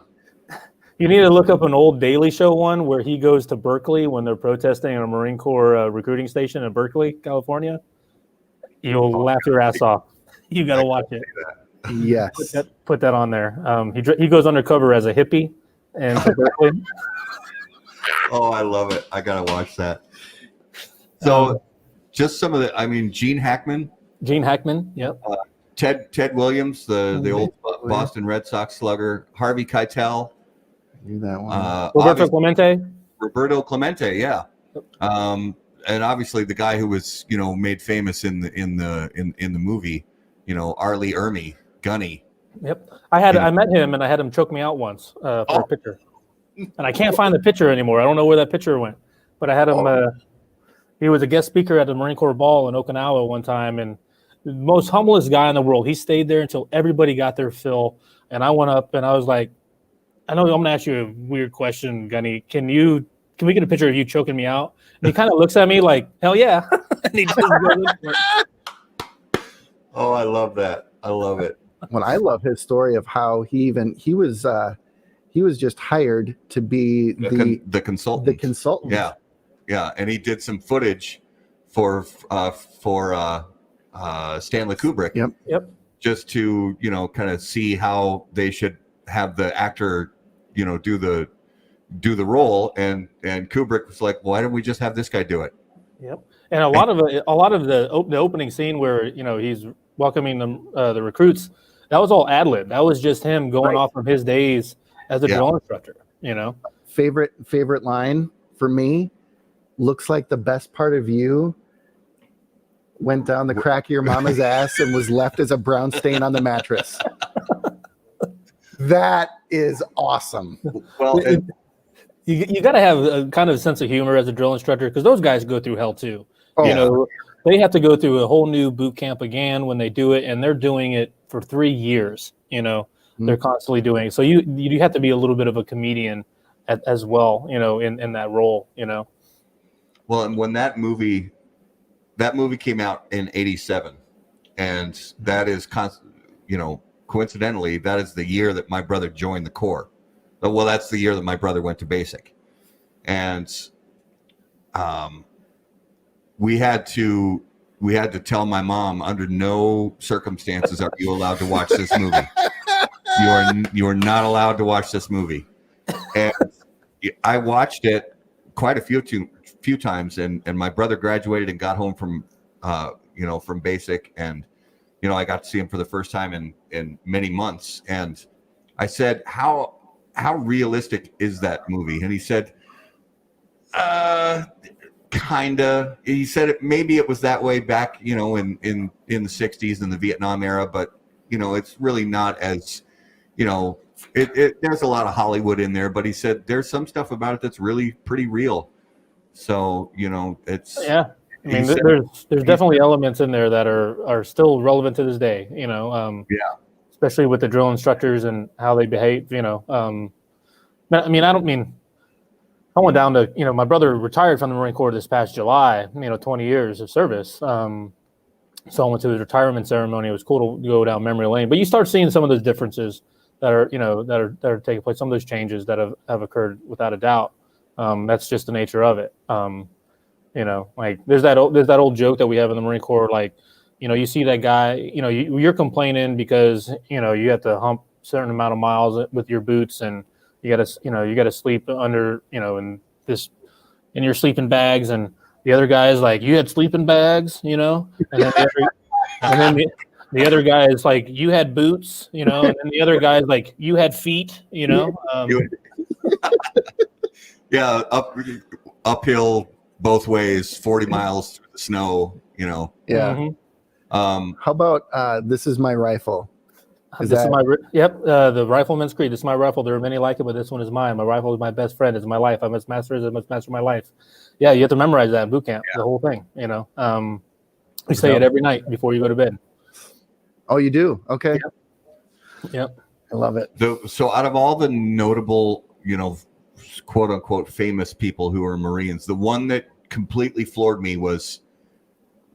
You need to look up an old Daily Show one where he goes to Berkeley when they're protesting at a Marine Corps recruiting station in Berkeley, California. You'll laugh your ass off. You got to watch it. Yes. Put that on there. He goes undercover as a hippie and to Berkeley. Oh, I love it. I gotta watch that. So, just some of the. I mean, Gene Hackman. Yep. Ted Williams, the old Boston Red Sox slugger. Harvey Keitel. I knew that one. Roberto Clemente. Yeah. And obviously the guy who was, made famous in the movie, Arlie Ermy, Gunny. Yep. I met him and I had him choke me out once for a picture. And I can't find the picture anymore. I don't know where that picture went. But I had him he was a guest speaker at the Marine Corps Ball in Okinawa one time, and the most humblest guy in the world. He stayed there until everybody got their fill. And I went up and I was like, I know I'm gonna ask you a weird question, Gunny. Can we get a picture of you choking me out? And he kind of looks at me like, hell yeah. And he just goes in for it. Oh, I love that. I love it. Well, I love his story of how he was just hired to be the consultant. The consultant. Yeah, and he did some footage for Stanley Kubrick. Yep. Just to kind of see how they should have the actor, do the role, and Kubrick was like, why don't we just have this guy do it? Yep. And a lot of the opening scene where he's welcoming the recruits, that was all ad lib. That was just him going off from his days as a drill instructor. Favorite line for me. Looks like the best part of you went down the crack of your mama's ass and was left as a brown stain on the mattress. That is awesome. Well, you got to have a kind of sense of humor as a drill instructor, because those guys go through hell too. Oh, They have to go through a whole new boot camp again when they do it, and they're doing it for 3 years. They're constantly doing it. So you have to be a little bit of a comedian as well, in that role. Well, and when that movie came out in '87, and that is coincidentally, that is the year that my brother joined the Corps. Well, that's the year that my brother went to basic, and we had to tell my mom, under no circumstances are you allowed to watch this movie. You are not allowed to watch this movie. And I watched it quite a few times, and my brother graduated and got home from from basic, and I got to see him for the first time in many months, and I said, how realistic is that movie? And he said, kinda. He said maybe it was that way back in the 60s in the Vietnam era, but it's really not as there's a lot of Hollywood in there, but he said there's some stuff about it that's really pretty real. So it's I mean, there's definitely elements in there that are still relevant to this day. Especially with the drill instructors and how they behave. I went down to my brother retired from the Marine Corps this past July. 20 years of service. So I went to his retirement ceremony. It was cool to go down memory lane. But you start seeing some of those differences that are taking place. Some of those changes that have occurred without a doubt. That's just the nature of it. Like there's that old joke that we have in the Marine Corps. Like, you see that guy. You're complaining because you have to hump a certain amount of miles with your boots, and you gotta sleep under in your sleeping bags, and the other guy is like, you had sleeping bags, and then The other guy is like, you had boots, and then the other guy is like, you had feet, Yeah, uphill both ways, 40 miles through the snow, Yeah. Mhm. How about this is my rifle? This is my the Rifleman's Creed. This is my rifle. There are many like it, but this one is mine. My rifle is my best friend. It's my life. I must master it. I must master my life. Yeah, you have to memorize that in boot camp. The whole thing. You say it every night before you go to bed. Oh, you do? Okay. Yep. I love it. So out of all the notable, quote unquote famous people who are Marines, the one that completely floored me was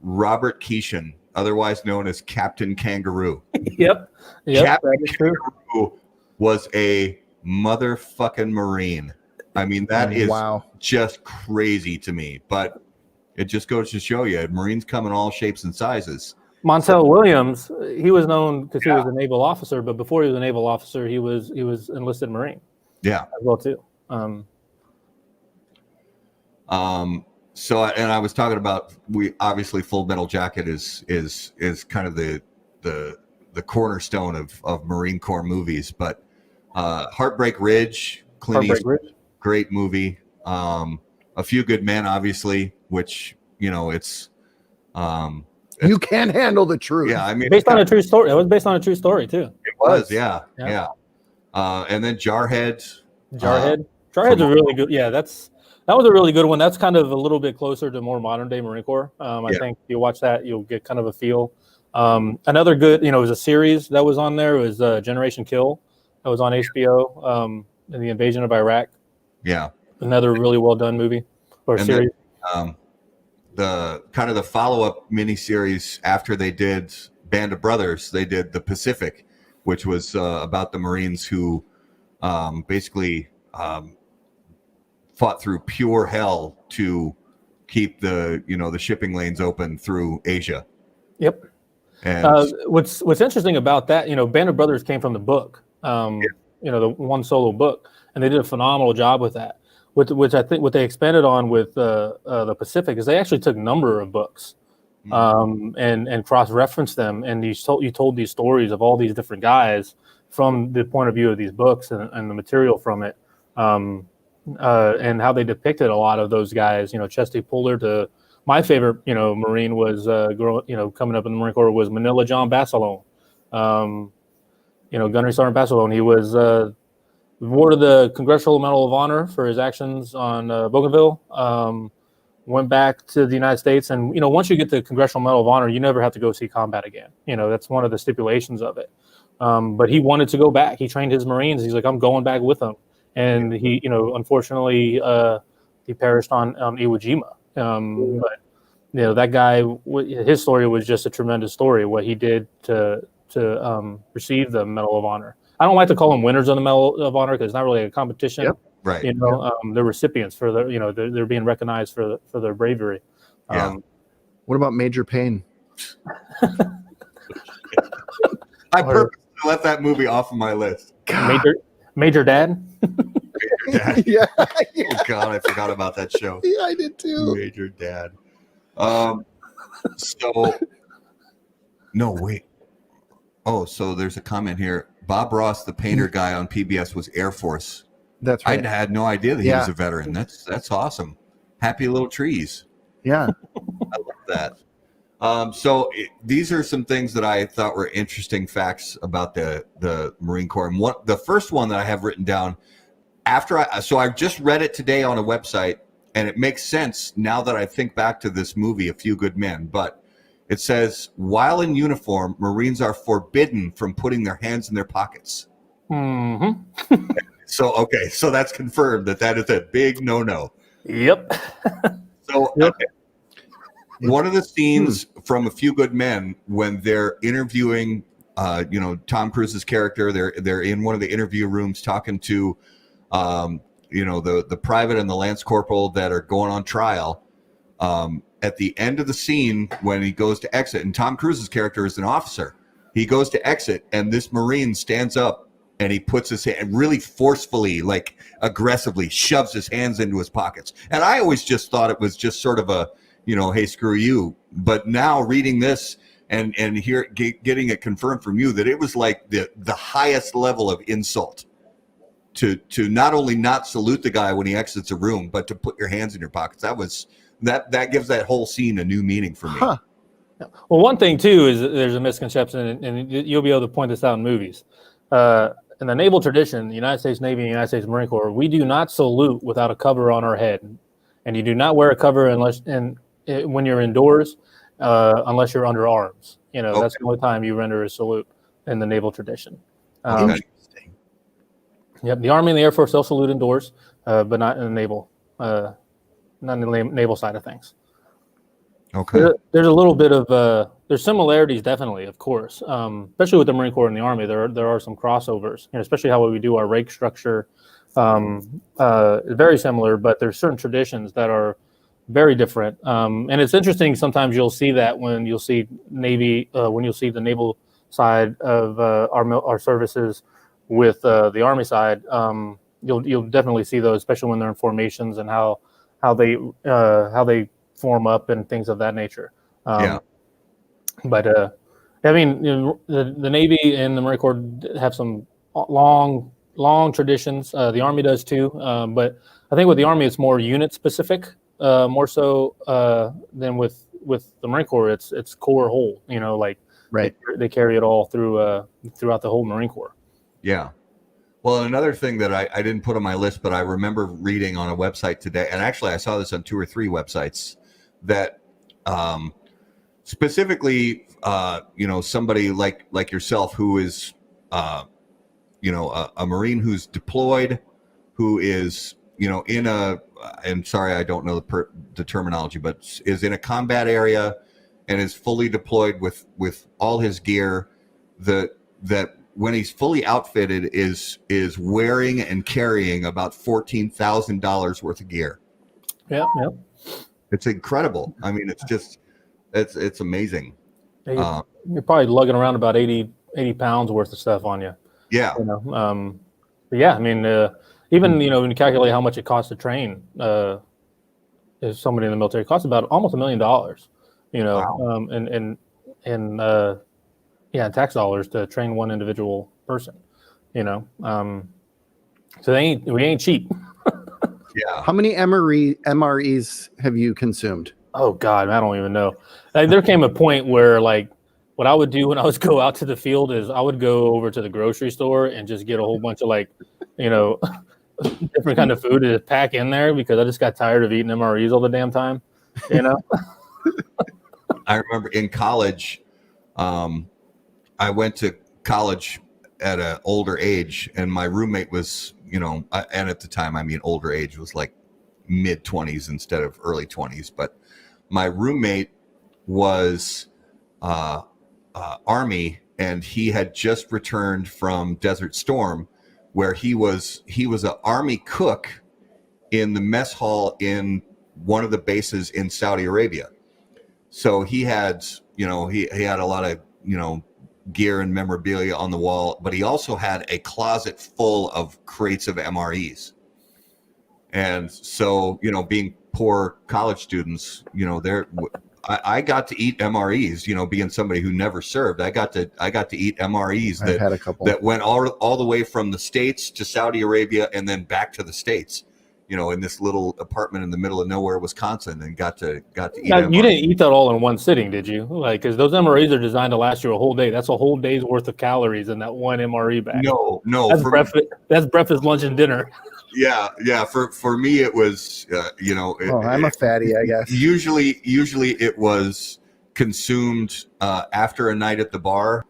Robert Keeshan, otherwise known as Captain Kangaroo. Yep. Captain That is true. Kangaroo was a motherfucking Marine. I mean, that is just crazy to me, but it just goes to show you, Marines come in all shapes and sizes. Montel Williams, he was known because he was a naval officer, but before he was a naval officer, he was enlisted Marine. Yeah, as well too. So, and I was talking about, we obviously Full Metal Jacket is kind of the cornerstone of Marine Corps movies, but Heartbreak Ridge, Clint Eastwood, great movie. A Few Good Men, obviously, which it's you can't handle the truth. Yeah, I mean, based on a true story. It was based on a true story too. It was, yeah. And then Jarhead. Jarhead's a really good. Yeah, that was a really good one. That's kind of a little bit closer to more modern day Marine Corps. I think you watch that, you'll get kind of a feel. Another good, it was a series that was on there. It was Generation Kill. That was on HBO. In the invasion of Iraq. Yeah, another really well done movie or series. Then, the kind of the follow-up miniseries after they did Band of Brothers, they did The Pacific, which was about the Marines who basically fought through pure hell to keep the shipping lanes open through Asia. Yep. And what's interesting about that, Band of Brothers came from the book, the one solo book, and they did a phenomenal job with that. Which I think what they expanded on with the Pacific is they actually took a number of books and cross-referenced them, and you told these stories of all these different guys from the point of view of these books and the material from it, and how they depicted a lot of those guys. Chesty Puller to my favorite, Marine was coming up in the Marine Corps was Manila John Basilone, Gunnery Sergeant Basilone. He was awarded the Congressional Medal of Honor for his actions on Bougainville. Went back to the United States, and once you get the Congressional Medal of Honor, you never have to go see combat again. That's one of the stipulations of it. But he wanted to go back. He trained his Marines. He's like, I'm going back with them. And he, unfortunately, he perished on Iwo Jima. But that guy, his story was just a tremendous story. What he did to receive the Medal of Honor. I don't like to call them winners of the Medal of Honor because it's not really a competition. Yep. Right. They're recipients for they're being recognized for their bravery. What about Major Payne? I purposely left that movie off of my list. Major Dad. Major Dad. Yeah. Oh God, I forgot about that show. Yeah, I did too. Major Dad. No, wait. Oh, so there's a comment here. Bob Ross, the painter guy on PBS, was Air Force. That's right. I had no idea that he was a veteran. That's awesome. Happy little trees. Yeah. I love that. These are some things that I thought were interesting facts about the Marine Corps. And the first one that I have written down I just read it today on a website, and it makes sense now that I think back to this movie, A Few Good Men. But it says, while in uniform, Marines are forbidden from putting their hands in their pockets. Mm-hmm. So that's confirmed that is a big no-no. Yep. One of the scenes from A Few Good Men when they're interviewing, Tom Cruise's character, they're in one of the interview rooms talking to, the private and the lance corporal that are going on trial. At the end of the scene, when he goes to exit, and Tom Cruise's character is an officer, he goes to exit, and this Marine stands up and he puts his hand really forcefully, like aggressively, shoves his hands into his pockets. And I always just thought it was just sort of a, hey, screw you. But now reading this, and getting it confirmed from you that it was like the highest level of insult to not only not salute the guy when he exits a room, but to put your hands in your pockets. That gives that whole scene a new meaning for me. Huh. Well, one thing too is that there's a misconception, and you'll be able to point this out in movies. In the naval tradition, the United States Navy and the United States Marine Corps, we do not salute without a cover on our head, and you do not wear a cover when you're indoors, unless you're under arms. That's the only time you render a salute in the naval tradition. Interesting. Yep, the Army and the Air Force, they'll salute indoors, but not in the naval, not in the naval side of things. Okay. There's a little bit of there's similarities, definitely, of course, especially with the Marine Corps and the Army. There are some crossovers, especially how we do our rake structure. Very similar, but there's certain traditions that are very different. And it's interesting. Sometimes you'll see that when you'll see Navy, when you'll see the naval side of our services with the Army side. You'll definitely see those, especially when they're in formations and how they form up and things of that nature. But I mean, the Navy and the Marine Corps have some long traditions. The Army does too. But I think with the Army, it's more unit specific, more so than with the Marine Corps. It's Corps whole. Right. They carry it all throughout the whole Marine Corps. Yeah. Well, another thing that I didn't put on my list, but I remember reading on a website today, and actually I saw this on 2 or 3 websites, that specifically, somebody like yourself who is, a Marine who's deployed, who is, and sorry, I don't know the terminology, but is in a combat area and is fully deployed with all his gear, that when he's fully outfitted is wearing and carrying about $14,000 worth of gear. Yeah. It's incredible. I mean, it's amazing. You're probably lugging around about 80 pounds worth of stuff on you. Yeah. But yeah, I mean, even, when you calculate how much it costs to train, if somebody in the military, it costs about almost $1 million, Wow. and tax dollars to train one individual person, so we ain't cheap. Yeah. How many MREs have you consumed? Oh God, I don't even know. There came a point where, like, what I would do when I was go out to the field is I would go over to the grocery store and just get a whole bunch of different kind of food to pack in there, because I just got tired of eating MREs all the damn time. I remember in college, I went to college at an older age, and my roommate was, and at the time, I mean, older age was like mid-20s instead of early 20s. But my roommate was Army, and he had just returned from Desert Storm, where he was an Army cook in the mess hall in one of the bases in Saudi Arabia. So he had, he had a lot of, gear and memorabilia on the wall, but he also had a closet full of crates of MREs. And so, being poor college students, I got to eat MREs, being somebody who never served. I got to eat MREs I've had a couple that went all the way from the States to Saudi Arabia and then back to the States, in this little apartment in the middle of nowhere, Wisconsin, and got to eat. Now, MREs. you didn't eat that all in one sitting, did you? Because those MREs are designed to last you a whole day. That's a whole day's worth of calories in that one MRE bag. No. That's breakfast, lunch, and dinner. Yeah. For me, it was, I'm a fatty, I guess. Usually it was consumed after a night at the bar,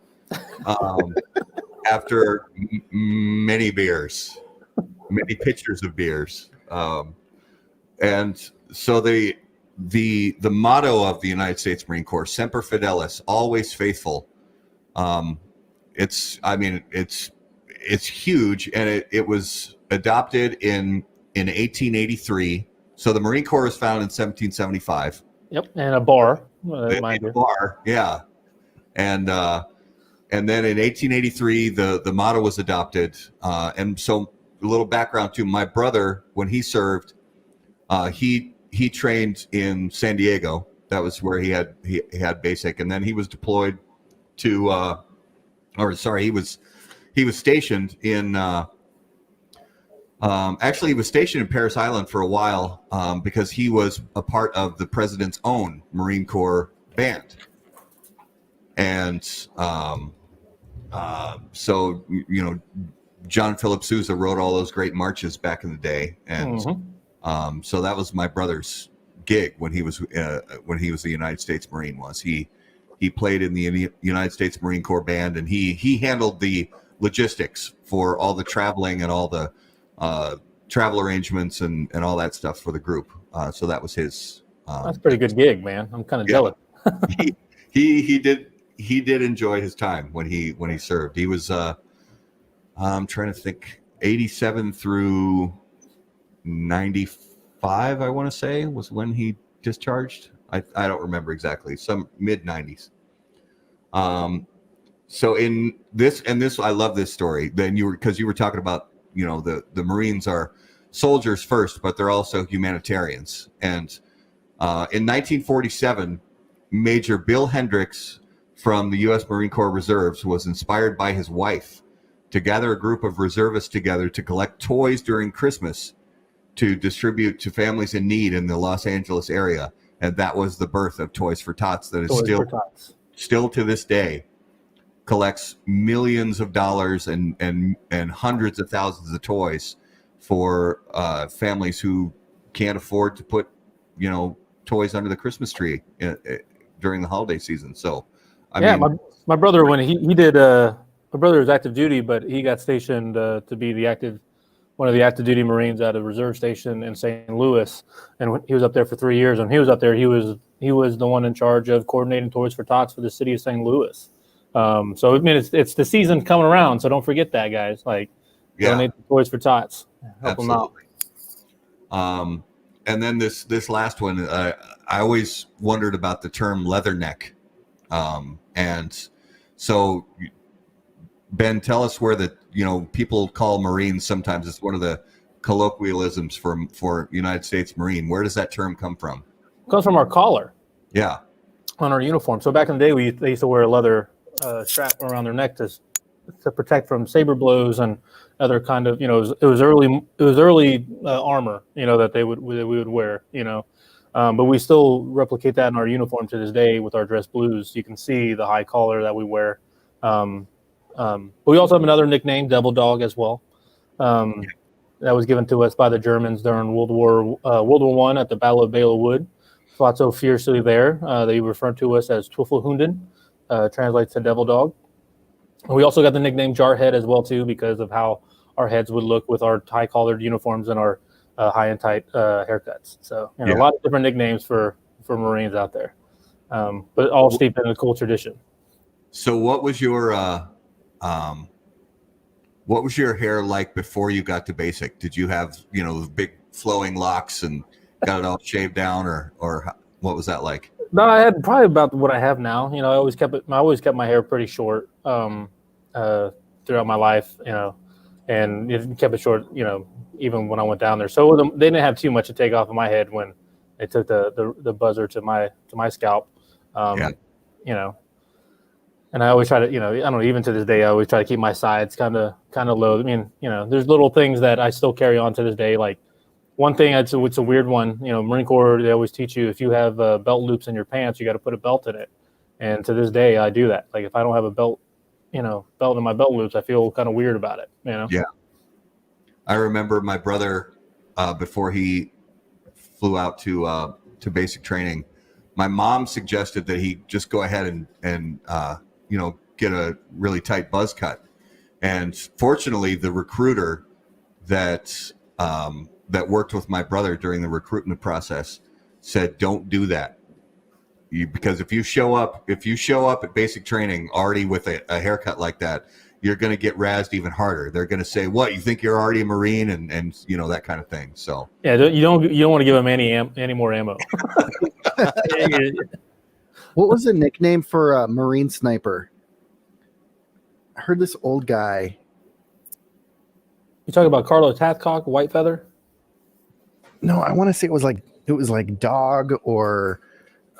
after many beers, many pitchers of beers. And so the motto of the United States Marine Corps, Semper Fidelis, always faithful. It's huge, and it was adopted in 1883. So the Marine Corps was founded in 1775. Yep, and a bar. A bar, yeah. And then in 1883, the motto was adopted. And so a little background too. My brother, when he served, he trained in San Diego, That was where he had basic, and then he was deployed to, he was stationed in. Actually, he was stationed in Parris Island for a while because he was a part of the president's own Marine Corps band, and so John Philip Sousa wrote all those great marches back in the day, and so that was my brother's gig when he was the United States Marine. He played in the United States Marine Corps band, and he handled the logistics for all the traveling and all the travel arrangements and all that stuff for the group. So that was his. That's a pretty good gig, man. I'm kind of jealous. he did enjoy his time when he served. He was I'm trying to think, 87 through 95, I want to say, was when he discharged. I don't remember exactly, some mid 90s. So in this, I love this story. Then because you were talking about, the Marines are soldiers first, but they're also humanitarians. And in 1947, Major Bill Hendricks from the U.S. Marine Corps Reserves was inspired by his wife to gather a group of reservists together to collect toys during Christmas to distribute to families in need in the Los Angeles area. And that was the birth of Toys for Tots, that is still to this day collects millions of dollars and hundreds of thousands of toys for families who can't afford to put, toys under the Christmas tree during the holiday season. So, I mean, my brother, when he did, my brother was active duty, but he got stationed to be one of the active duty Marines at a reserve station in St. Louis, and he was up there for 3 years. When he was up there, he was the one in charge of coordinating Toys for Tots for the city of St. Louis. So I mean, it's the season coming around, so don't forget that, guys. Donate to Toys for Tots, help them out. And then this last one, I always wondered about the term leatherneck, and so Ben, tell us where people call Marines. Sometimes it's one of the colloquialisms for United States Marine. Where does that term come from? It comes from our collar. Yeah. On our uniform. So back in the day, they used to wear a leather strap around their neck to protect from saber blows and other kind of, it was early armor, that we would wear, but we still replicate that in our uniform to this day with our dress blues. You can see the high collar that we wear. But we also have another nickname, Devil Dog, as well. That was given to us by the Germans during World War I at the Battle of Bela Wood. Fought so fiercely there, they referred to us as Twiffelhunden, translates to Devil Dog. And we also got the nickname Jarhead as well too, because of how our heads would look with our high-collared uniforms and our high and tight haircuts. So a lot of different nicknames for Marines out there, but all steeped in a cool tradition. So what was your hair like before you got to basic? Did you have, big flowing locks and got it all shaved down, or what was that like? No, I had probably about what I have now. I always kept my hair pretty short throughout my life, and it kept it short, even when I went down there. So they didn't have too much to take off of my head when they took the buzzer to my scalp. And I always try to, I don't know, even to this day, I always try to keep my sides kind of low. I mean, there's little things that I still carry on to this day. Like one thing, it's a weird one. Marine Corps, they always teach you if you have belt loops in your pants, you got to put a belt in it. And to this day, I do that. Like if I don't have a belt in my belt loops, I feel kind of weird about it. Yeah. I remember my brother before he flew out to basic training. My mom suggested that he just go ahead and get a really tight buzz cut. And fortunately, the recruiter that worked with my brother during the recruitment process said, "Don't do that, because if you show up at basic training already with a haircut like that, you're going to get razzed even harder. They're going to say, what, you think you're already a Marine?" and that kind of thing. So yeah, you don't want to give them any more ammo. What was the nickname for a Marine sniper? I heard this old guy. You talking about Carlos Hathcock, White Feather? No, I want to say it was like dog or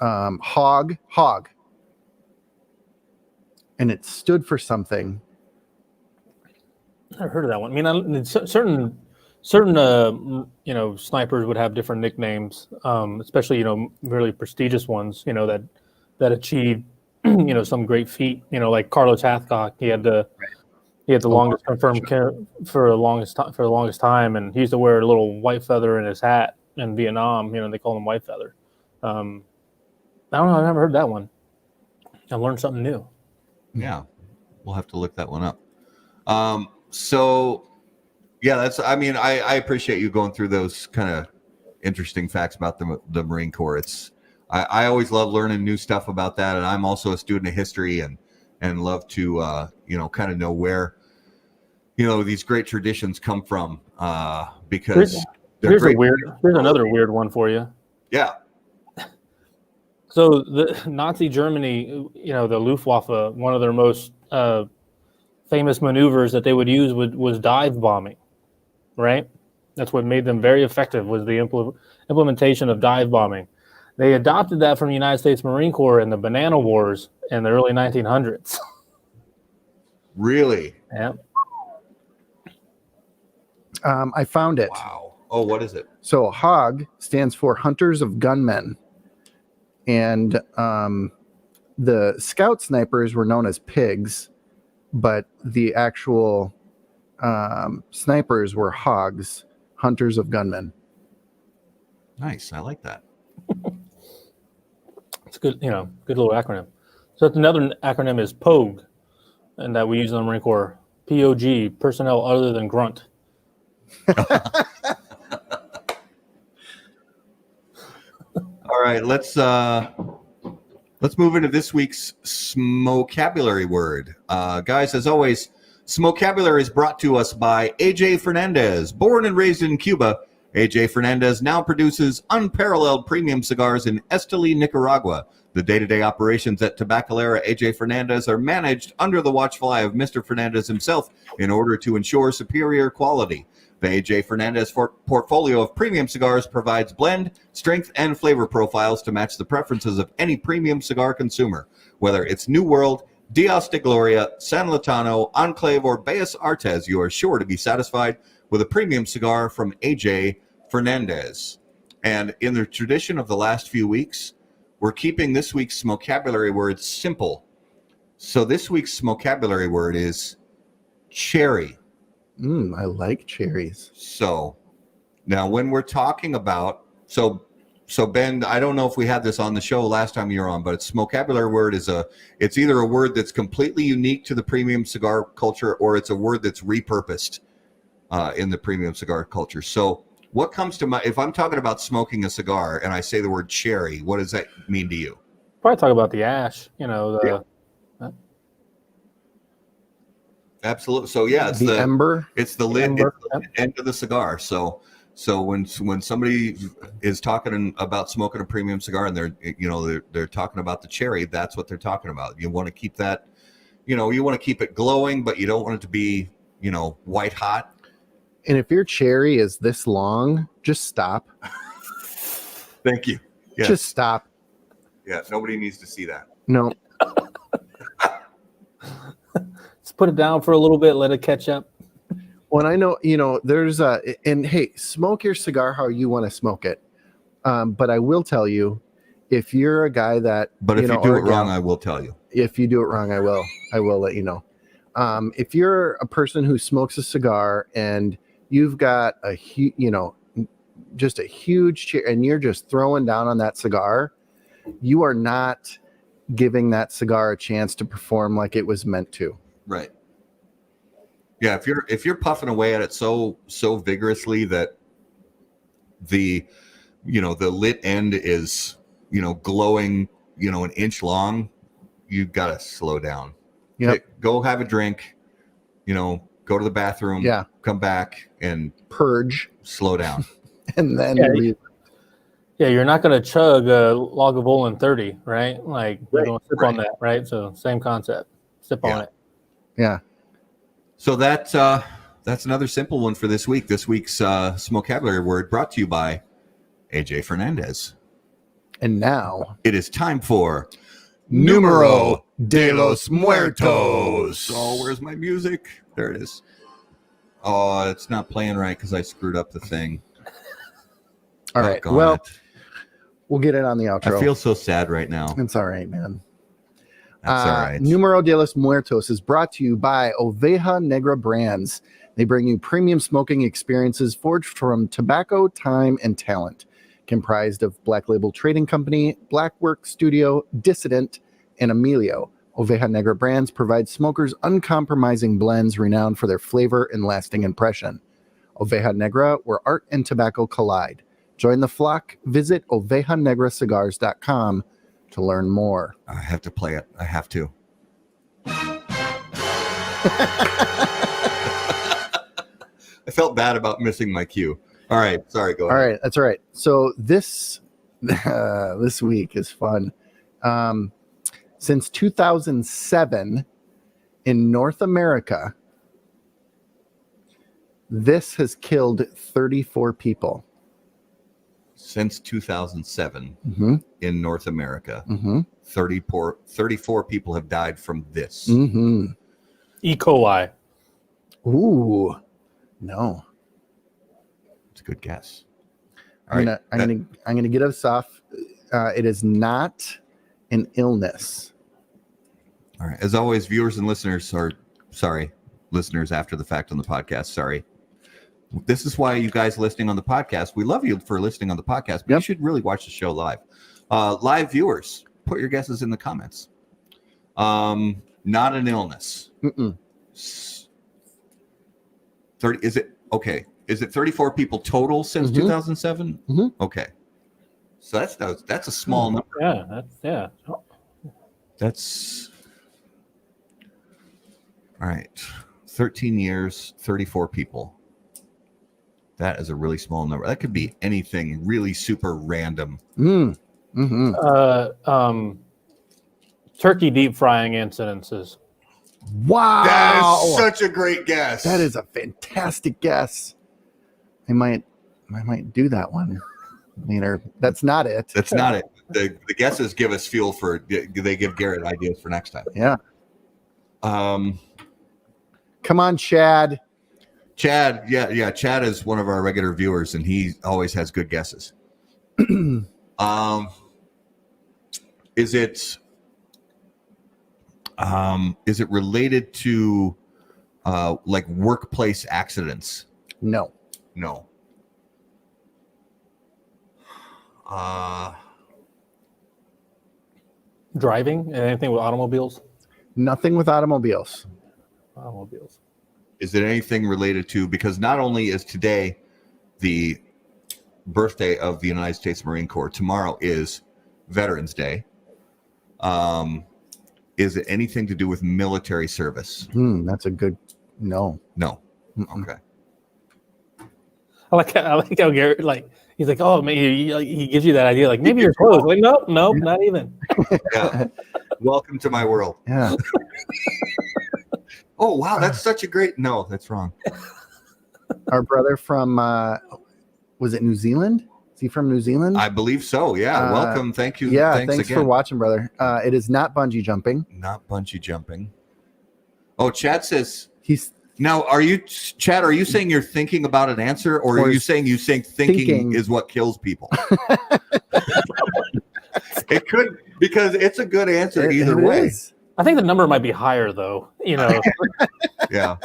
hog, and it stood for something. I never heard of that one. I mean, certain snipers would have different nicknames, especially really prestigious ones, that achieved some great feat. Like Carlos Hathcock, he had the longest confirmed for the longest time, and he used to wear a little white feather in his hat in Vietnam. They call him White Feather. I don't know. I've never heard that one. I learned something new. Yeah, we'll have to look that one up. So, yeah, I appreciate you going through those kind of interesting facts about the Marine Corps. I always love learning new stuff about that, and I'm also a student of history and love to kind of know where these great traditions come from, because here's another weird one for you. Yeah. So the Nazi Germany, the Luftwaffe, one of their most famous maneuvers that they would use was dive bombing, right? That's what made them very effective, was the implementation of dive bombing. They adopted that from the United States Marine Corps in the Banana Wars in the early 1900s. Really? Yeah. I found it. Wow. Oh, what is it? So HOG stands for Hunters of Gunmen. And the scout snipers were known as pigs, but the actual snipers were hogs, hunters of gunmen. Nice. I like that. It's good, good little acronym. So another acronym is POG, and that we use in the Marine Corps. POG, personnel other than grunt. All right, let's move into this week's Smokabulary word. Guys, as always, Smokabulary is brought to us by AJ Fernandez. Born and raised in Cuba, AJ Fernandez now produces unparalleled premium cigars in Esteli, Nicaragua. The day-to-day operations at Tabacalera AJ Fernandez are managed under the watchful eye of Mr. Fernandez himself in order to ensure superior quality. The AJ Fernandez portfolio of premium cigars provides blend, strength, and flavor profiles to match the preferences of any premium cigar consumer. Whether it's New World, Dios de Gloria, San Latano, Enclave, or Bellas Artes, you are sure to be satisfied with a premium cigar from AJ Fernandez. And in the tradition of the last few weeks, we're keeping this week's Smokabulary word simple. So this week's Smokabulary word is cherry. I like cherries. So now when we're talking about, so Ben, I don't know if we had this on the show last time you were on, but its Smokabulary word it's either a word that's completely unique to the premium cigar culture, or it's a word that's repurposed in the premium cigar culture. So what comes to mind, if I'm talking about smoking a cigar and I say the word cherry, what does that mean to you? Probably talk about the ash, Absolutely. So yeah, it's the ember. It's the lid, it's the end of the cigar. So when somebody is talking about smoking a premium cigar and they're talking about the cherry, that's what they're talking about. You want to keep that, you want to keep it glowing, but you don't want it to be, white hot. And if your cherry is this long, just stop. Thank you. Yes. Just stop. Yeah, nobody needs to see that. No. Just put it down for a little bit, let it catch up. When I know, there's and hey, smoke your cigar how you want to smoke it. But I will tell you, if you're a guy that, but if you do it wrong, I will tell you. If you do it wrong, I will let you know. If you're a person who smokes a cigar and you've got just a huge chair and you're just throwing down on that cigar, you are not giving that cigar a chance to perform like it was meant to. Right. Yeah, if you're puffing away at it so vigorously that the lit end is glowing an inch long, you've got to slow down. Yeah. Go have a drink, go to the bathroom, come back and purge, slow down. And then you're not going to chug a Lagavulin 30, right? Like you're going to sip on that, right? So same concept. Sip on it. Yeah. So that's another simple one for this week. This week's Smokabulary word brought to you by AJ Fernandez. And now it is time for Numero de los Muertos. Oh, where's my music? There it is. Oh, it's not playing right because I screwed up the thing. All right. Doggone Well, it. we'll get it on the outro. I feel so sad right now. It's all right, man. That's all right. Numero de los Muertos is brought to you by Oveja Negra Brands. They bring you premium smoking experiences forged from tobacco, time, and talent. Comprised of Black Label Trading Company, Blackwork Studio, Dissident, and Emilio. Oveja Negra Brands provides smokers uncompromising blends renowned for their flavor and lasting impression. Oveja Negra, where art and tobacco collide. Join the flock. Visit ovejanegracigars.com to learn more. I have to play it. I have to. I felt bad about missing my cue. All right. Sorry. Go ahead. All right. That's all right. So this week is fun. Since 2007 in North America, this has killed 34 people. Since 2007 Mm-hmm. in North America, Mm-hmm. 34 people have died from this. Mm-hmm. E. coli. Ooh, no. It's a good guess. I'm gonna get us off. It is not an illness. All right. As always, viewers and listeners listeners after the fact on the podcast, sorry. This is why you guys listening on the podcast, we love you for listening on the podcast, but you should really watch the show live. Live viewers, put your guesses in the comments. Not an illness. Mm-mm. 30, is it okay? Is it 34 people total since 2007? Mhm. Okay. So that's a small number. Yeah. That's all right. 13 years, 34 people. That is a really small number. That could be anything really super random. Mm-hmm. Turkey deep frying incidences. Wow, That is such a great guess. that is a fantastic guess. I might do that one later. That's not it. That's not it. The guesses give us fuel for. They give Garrett ideas for next time. Yeah. Come on, Chad. Chad. Yeah. Chad is one of our regular viewers, and he always has good guesses. Is it related to like workplace accidents? No. No. Driving? Anything with automobiles? Nothing with automobiles. Automobiles. Is it anything related to, because not only is today the birthday of the United States Marine Corps, tomorrow is Veterans Day. Is it anything to do with military service? That's a good no. No. Mm-mm. Okay. I like how Garrett, like, he's like, oh, maybe he gives you that idea, like, maybe you're close. Like, nope, not even. Yeah. Welcome to my world. Yeah. Oh, wow. That's such a great. No, that's wrong. Our brother from was it New Zealand? Is he from New Zealand? I believe so. Yeah. Welcome. Thank you. Yeah. Thanks Thanks again. for watching, brother. It is not bungee jumping. Not bungee jumping. Oh, Chad says He's now. Are you, Chad? Are you saying you're thinking about an answer, or are you saying thinking is what kills people? It could, because it's a good answer either way. is. I think the number might be higher, though. You know, Yeah.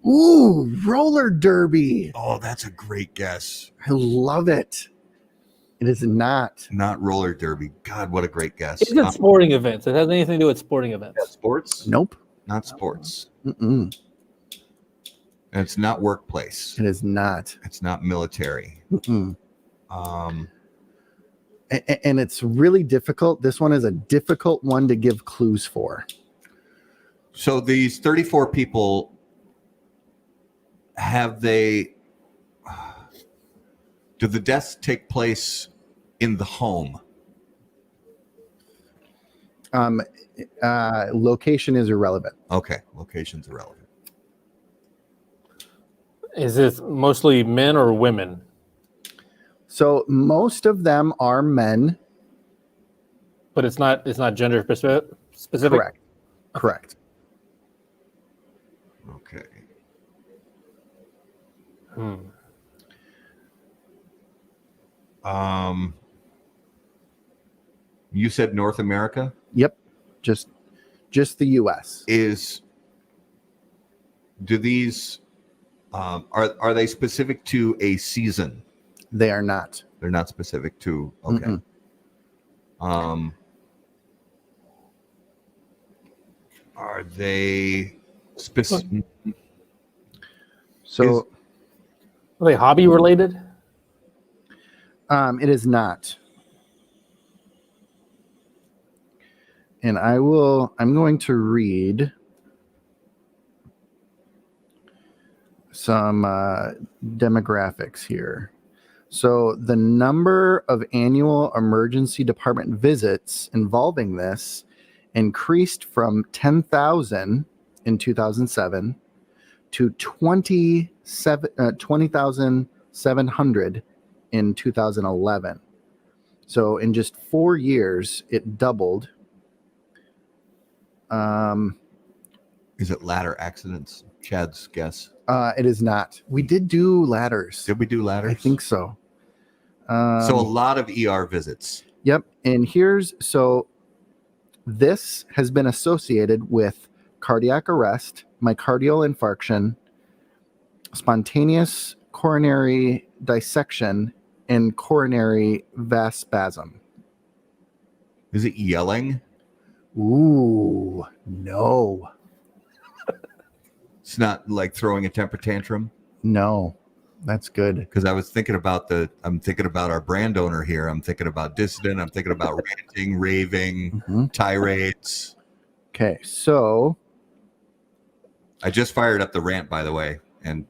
Ooh, roller derby. Oh, that's a great guess. I love it. It is not. Not roller derby. God, what a great guess. it's just sporting events. It has anything to do with sporting events. Sports? Nope. Not sports. Mm-mm. And it's not workplace. It is not. It's not military. Mm-mm. Um, And it's really difficult. This one is a difficult one to give clues for. so these 34 people, do the deaths take place in the home? Location is irrelevant. Okay, location's irrelevant. Is this mostly men or women? So most of them are men. But it's not gender specific. Correct. Okay. You said North America? Yep. Just the US. Do these are they specific to a season? They are not. They're not specific to okay. Are they specific? So Are they hobby related? it is not. And I'm going to read some demographics here. So the number of annual emergency department visits involving this increased from 10,000 in 2007 to 20,700 in 2011. So in just 4 years, it doubled. Is it ladder accidents? Chad's guess. It is not. We did do ladders. Did we do ladders? I think so. So a lot of ER visits. Yep. And this has been associated with cardiac arrest, myocardial infarction, spontaneous coronary dissection, and coronary vasospasm. Is it yelling? Ooh, no. It's not like throwing a temper tantrum? No. That's good. Because I was thinking about our brand owner here. I'm thinking about Dissident. I'm thinking about ranting, raving, tirades. Okay, so I just fired up the rant, by the way, and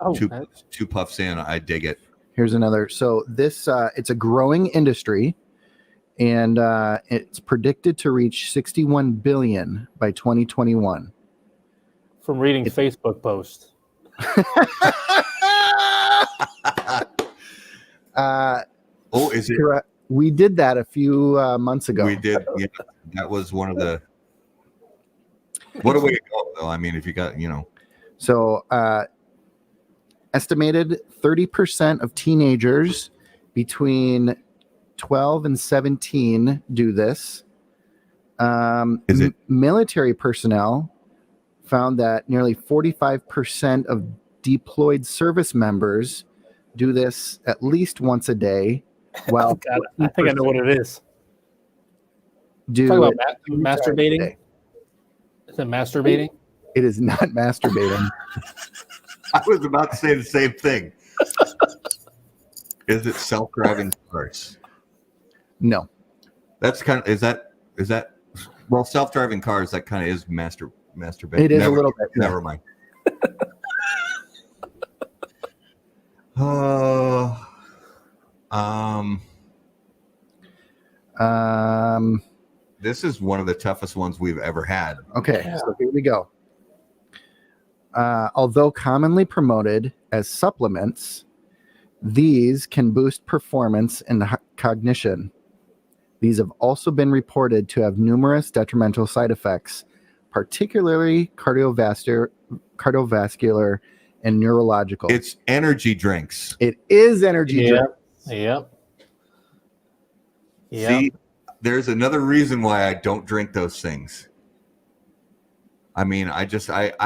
two puffs in, I dig it. Here's another. So this it's a growing industry, and it's predicted to reach 61 billion by 2021. From reading Facebook posts. Is it? Correct. We did that a few months ago. We did. Yeah, that was one of the. What a way to go, though. I mean, if you got, So, estimated 30% of teenagers between 12 and 17 do this. Is it military personnel found that nearly 45% of deployed service members do this at least once a day. Well, oh God, I think I know what it is. Do talk about masturbating? Is it masturbating? It is not masturbating. I was about to say the same thing. Is it self-driving cars? No. That's kind of is that well, self-driving cars, that kind of is masturbating. It is a little bit. Never mind. This is one of the toughest ones we've ever had. Okay, so here we go. Although commonly promoted as supplements, these can boost performance and cognition. These have also been reported to have numerous detrimental side effects, particularly cardiovascular and neurological. It's energy drinks. It is energy drinks. Yep. See, there's another reason why I don't drink those things. I mean, I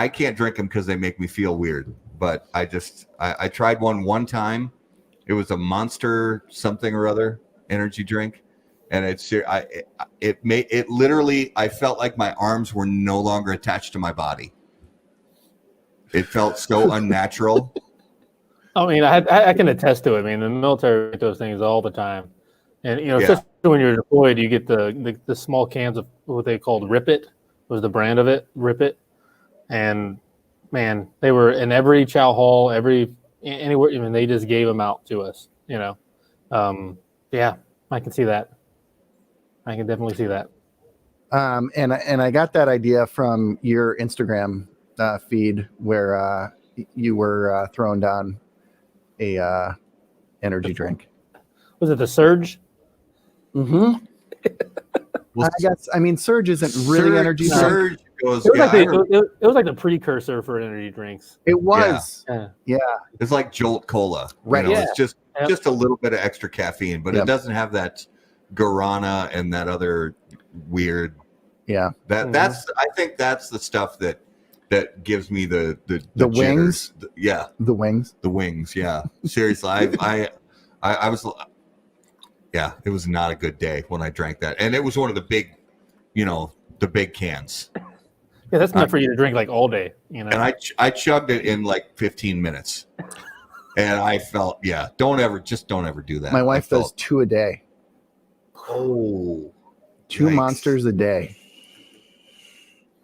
can't drink them because they make me feel weird. But I tried one time. It was a Monster something or other energy drink, and it literally, I felt like my arms were no longer attached to my body. It felt so unnatural. I mean, I can attest to it. I mean, the military get those things all the time, and especially when you're deployed, you get the small cans of what they called Rip It was the brand of it, Rip It, and man, they were in every chow hall, anywhere. I mean, they just gave them out to us. Yeah, I can see that. I can definitely see that. And I got that idea from your Instagram feed where you were throwing down a energy drink. Was it the Surge? Mm-hmm. Well, I guess. I mean, Surge isn't really energy drink. Surge goes. It was, Yeah, it was like the precursor for energy drinks. It was. Yeah. it's like Jolt Cola. Right. You know, Yeah. it's just a little bit of extra caffeine, but Yep. it doesn't have that guarana and that other weird. Yeah. That's. I think that's the stuff that gives me the The jitters. wings? Yeah, The wings. the wings. Yeah, seriously, I was. Yeah, it was not a good day when I drank that, and it was one of the big, the big cans. Yeah, that's enough for you to drink like all day. And I chugged it in like 15 minutes, and I felt don't ever do that. My wife I does 2 a day. Oh, 2 yikes. monsters a day.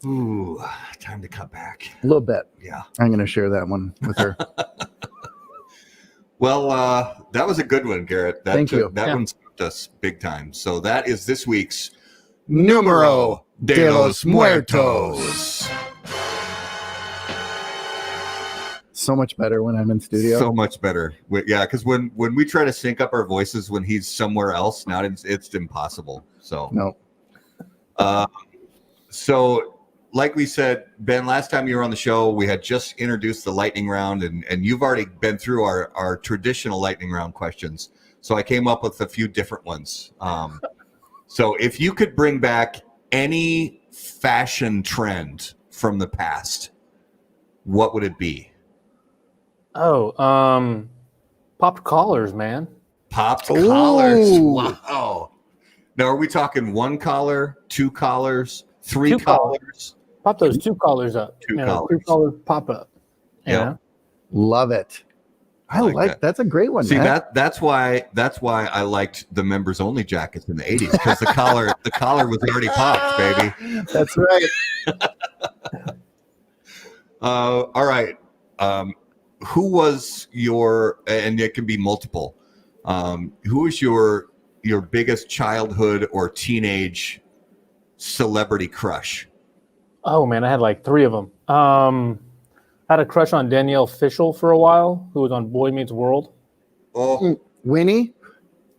Ooh, time to cut back. A little bit. Yeah. I'm going to share that one with her. Well, that was a good one, Garrett. Thank you. That one stopped us big time. So that is this week's Numero de los Muertos. So much better when I'm in studio. So much better. Yeah, because when we try to sync up our voices when he's somewhere else, it's impossible. So No. So like we said, Ben, last time you were on the show, we had just introduced the lightning round, and you've already been through our traditional lightning round questions. So I came up with a few different ones. So if you could bring back any fashion trend from the past, what would it be? Oh, popped collars, man. Popped Ooh. collars. Wow. Now, are we talking 1 collar, 2 collars, 3 2 collars? Pop those 2 collars up. 2 collars. 2 collars pop up. Yeah. Love it. I like that. That's a great one. See, Matt. that's why I liked the members only jackets in the 80s, because the collar was already popped, baby. That's right. All right. Who was your, and it can be multiple, who was your biggest childhood or teenage celebrity crush? Oh man, I had like 3 of them. I had a crush on Danielle Fishel for a while, who was on Boy Meets World. Oh, Winnie?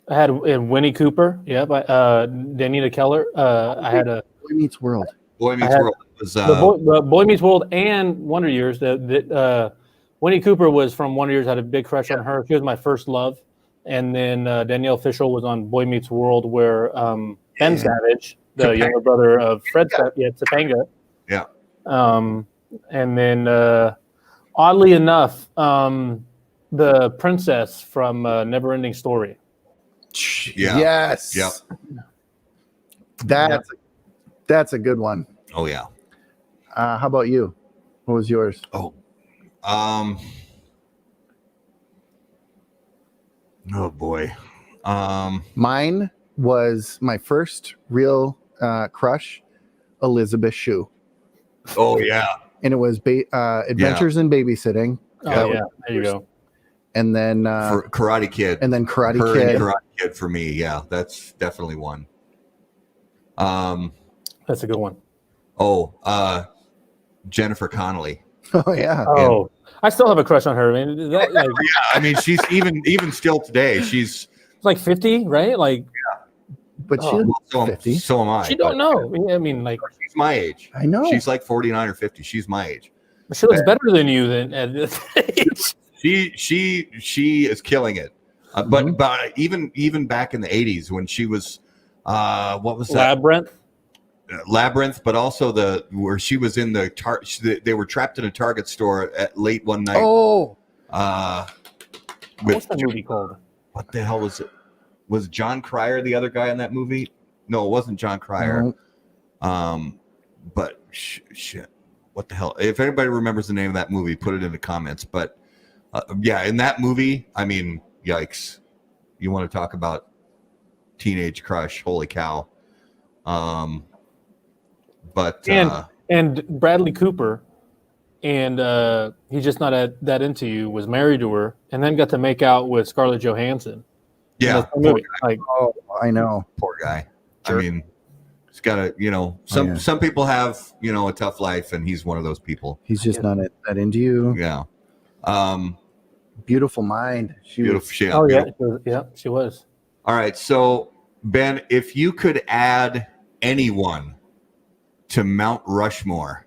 I had Winnie Cooper. Yep. Danita Keller. I had a Boy Meets World. Boy Meets had World was the Boy Meets World and Wonder Years. Winnie Cooper was from Wonder Years. I had a big crush on her. She was my first love. And then Danielle Fishel was on Boy Meets World, where Ben Savage, the Topanga. younger brother of Fred, Topanga. Yeah. And then, oddly enough, the princess from Neverending Story. Yeah. Yes. Yep. That's a good one. Oh yeah. How about you? What was yours? Oh boy. Mine was my first real crush, Elizabeth Shue. Oh yeah. And it was Adventures in Babysitting. Oh, That was yeah. There you go. And then For Karate Kid. and then Karate Her Kid. and Karate Kid for me. Yeah, that's definitely one. That's a good one. Jennifer Connelly. Oh yeah. Oh, I still have a crush on her. I mean, that, like, I mean, she's even still today. She's like 50, right? Like, But Oh. she's 50. so am I. she don't know. I mean, like, She's my age. I know. She's like 49 or 50. She's my age. she looks better than you at this age. She is killing it. But even back in the 80s when she was what was that? Labyrinth, but also where she was in they were trapped in a Target store at late one night. Oh, What's that movie called? What the hell was it? Was John Cryer the other guy in that movie? No, it wasn't John Cryer. no. But shit, what the hell? If anybody remembers the name of that movie, put it in the comments. But yeah, in that movie, I mean, yikes! You want to talk about teenage crush? Holy cow! But And Bradley Cooper, and he's just not that into you, was married to her, and then got to make out with Scarlett Johansson. yeah, In the movie. Like, Oh, I know. poor guy. Sure. I mean, he's got to, some people have, a tough life, and he's one of those people. He's just not that into you. Yeah. Beautiful mind. She Beautiful. was- She, oh yeah, beautiful. she was. All right. So, Ben, if you could add anyone to Mount Rushmore,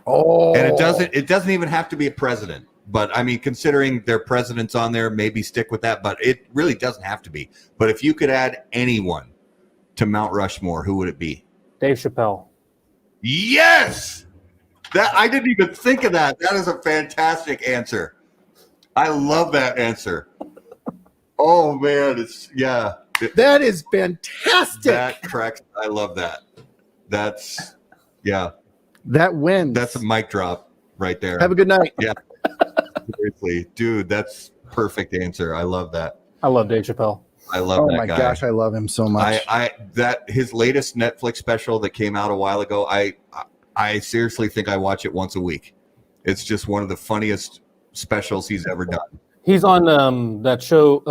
and it doesn't even have to be a president, but I mean, considering their president's on there, maybe stick with that, but it really doesn't have to be. But if you could add anyone to Mount Rushmore, who would it be? Dave Chappelle. Yes! That I didn't even think of that. That is a fantastic answer. I love that answer. Oh man, that is fantastic. That tracks. I love that. That's that wins. That's a mic drop right there. Have a good night. Yeah. Seriously, dude, that's perfect answer. I love that. I love Dave Chappelle. I love that guy. Oh my gosh, I love him so much. That his latest Netflix special that came out a while ago, I seriously think I watch it once a week. It's just one of the funniest specials he's ever done. He's on that show,